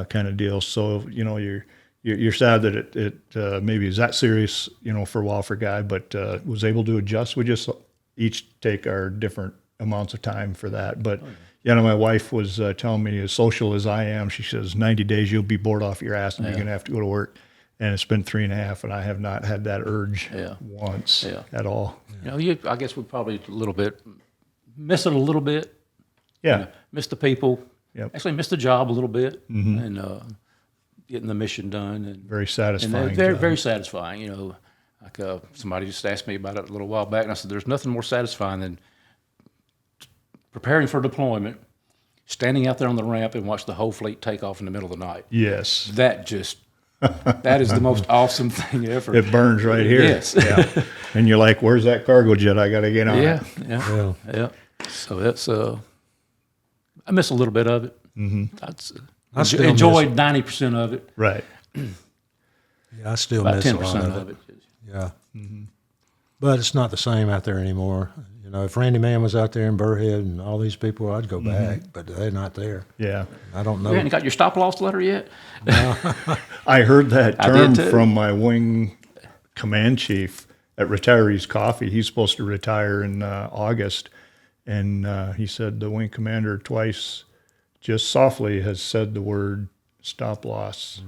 kind of deal. So you're sad that it maybe is that serious, for a while for Guy, but was able to adjust. We just each take our different amounts of time for that, but. My wife was telling me, as social as I am, she says, 90 days you'll be bored off your ass and you're going to have to go to work. And it's been 3.5, and I have not had that urge once at all. I guess we probably a little bit miss it a little bit. Yeah. Miss the people. Yep. Actually, miss the job a little bit, and getting the mission done. And Very satisfying. And very, job. very satisfying. Like somebody just asked me about it a little while back, and I said, "There's nothing more satisfying than preparing for deployment, standing out there on the ramp and watch the whole fleet take off in the middle of the night." Yes. That is the most awesome thing ever. It burns right here. Yes. Yeah. And you're like, where's that cargo jet? I got to get on it. Yeah. So that's I miss a little bit of it. I still enjoyed 90% of it. Right. Yeah, I still About miss a 10% lot of it. Yeah. But it's not the same out there anymore. If Randy Mann was out there in Burrhead and all these people, I'd go back, but they're not there. Yeah. I don't know. You haven't got your stop loss letter yet? I heard that I term did too. from my wing command chief at Retirees Coffee. He's supposed to retire in August. And he said the wing commander twice, just softly, has said the word stop loss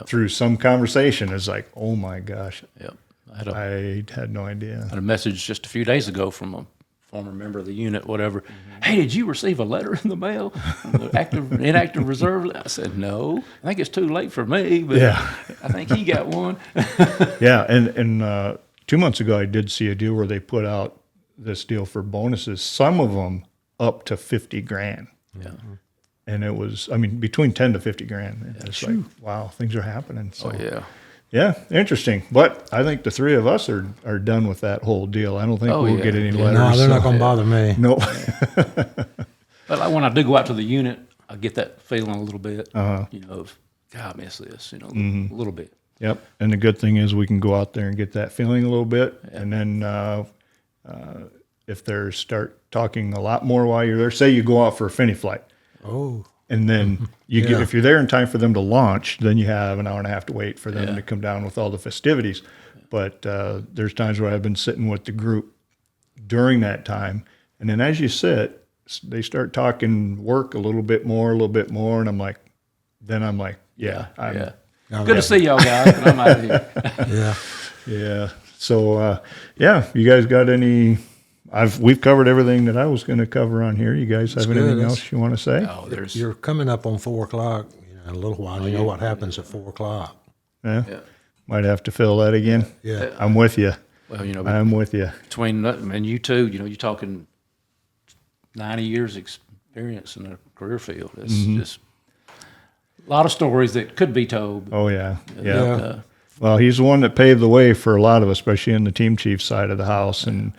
through some conversation. It's like, oh my gosh. Yep. I had no idea. I had a message just a few days ago from a former member of the unit, whatever. Hey, did you receive a letter in the mail? Inactive reserve? I said, no. I think it's too late for me, but I think he got one. Yeah, and 2 months ago, I did see a deal where they put out this deal for bonuses. Some of them up to $50,000. Yeah. and it was, I mean, between 10 to 50 grand. It's like, wow, things are happening. So, Yeah. yeah, interesting. But I think the three of us are done with that whole deal. I don't think Oh, we'll yeah. get any Yeah. letters. No, they're not so- going to bother me. No. But like when I do go out to the unit, I get that feeling a little bit, you know, of, God, I miss this, you know, a little bit. Yep. And the good thing is we can go out there and get that feeling a little bit. And then if they start talking a lot more while you're there, say you go out for a Finney flight. Oh, And then you get, Yeah. if you're there in time for them to launch, then you have an hour and a half to wait for them Yeah. to come down with all the festivities. But there's times where I've been sitting with the group during that time. And then as you sit, they start talking work a little bit more, and I'm like, yeah, Yeah. I'm Good to see y'all guys, and I'm out of here. yeah. yeah. So, yeah, you guys got any, we've covered everything that I was going to cover on here. You guys have good. anything That's- else you want to say? Oh, there's, You're coming up on 4 o'clock. You know, in a little while, you know what happens at 4 o'clock. Yeah. yeah. Might have to fill that again. Yeah. I'm with you. Well, you know, I'm with you. between that and you two, you know, you're talking 90 years experience in the career field. It's just a lot of stories that could be told. Oh yeah, yeah. Yeah. Well, he's the one that paved the way for a lot of us, especially in the team chief side of the house, and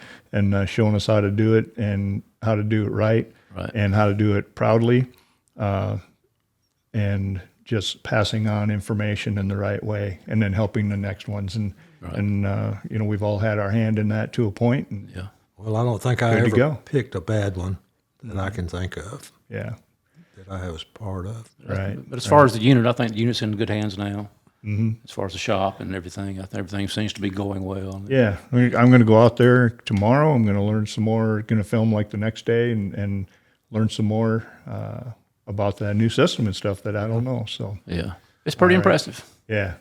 showing us how to do it and how to do it right, Right. and how to do it proudly, and just passing on information in the right way, and then helping the next ones. And you know, we've all had our hand in that to a point. And Yeah. Well, I don't think I Good to ever go. picked a bad one that I can think of yeah, that I was part of. right. But as far as the unit, I think the unit's in good hands now. As far as the shop and everything, I think everything seems to be going well. Yeah, I'm going to go out there tomorrow. I'm going to learn some more. Going to film like the next day and learn some more about that new system and stuff that I don't know. So Yeah. It's pretty impressive. yeah,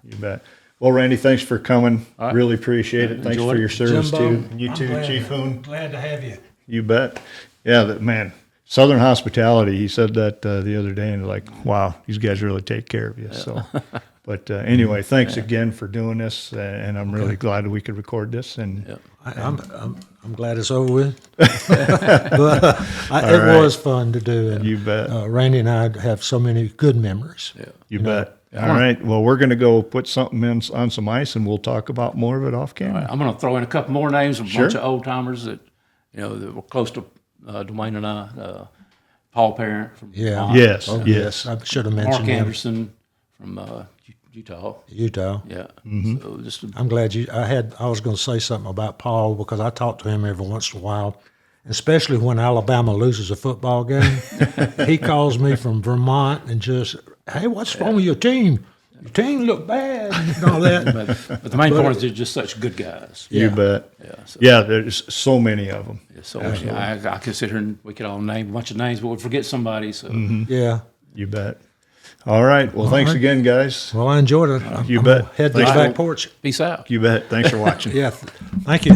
you bet. Well, Randy, thanks for coming. right. Really appreciate it. Thanks Enjoyed for it. your service Jimbo, too. You I'm too, glad- Chief Hoon. Glad to have you. You bet. Yeah, man. Southern hospitality. He said that the other day, and like, wow, these guys really take care of you. So, but anyway, thanks again for doing this, and I'm really glad that we could record this. And Yep. I'm glad it's over with. But it right. was fun to do. And you bet. Randy and I have so many good memories. Yeah. You bet. All right. Well, we're going to go put something on some ice, and we'll talk about more of it off camera. All right, I'm going to throw in a couple more names of a Sure. bunch of old timers that, you know, that were close to Dwayne and I. Paul Parent from Yeah. Vermont. Yes. Oh, yes. I should have Mark mentioned him. Anderson from Utah. Utah. Yeah. So just I'm glad I was going to say something about Paul because I talk to him every once in a while, especially when Alabama loses a football game. He calls me from Vermont and just, hey, what's wrong with your team? Your team look bad and all that. but the main point is they're just such good guys. You bet. Yeah. So, Yeah, there's so many of them. so I could sit here and we could all name a bunch of names, but we'd forget somebody. So Yeah. You bet. All right. Well, thanks right. again, guys. Well, I enjoyed it. You I'm bet. gonna head to the Thanks. back porch. peace out. You bet. Thanks for watching. Yeah. Thank you.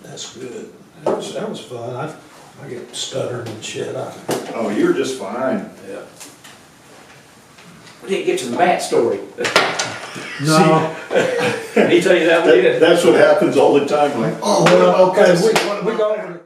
That's good. That was fun. I get stuttering and shit. Oh, you're just fine. Yeah. We didn't get to the bat story. No. Did he tell you that one yet? That's what happens all the time. Like, Oh, well, okay. We go over to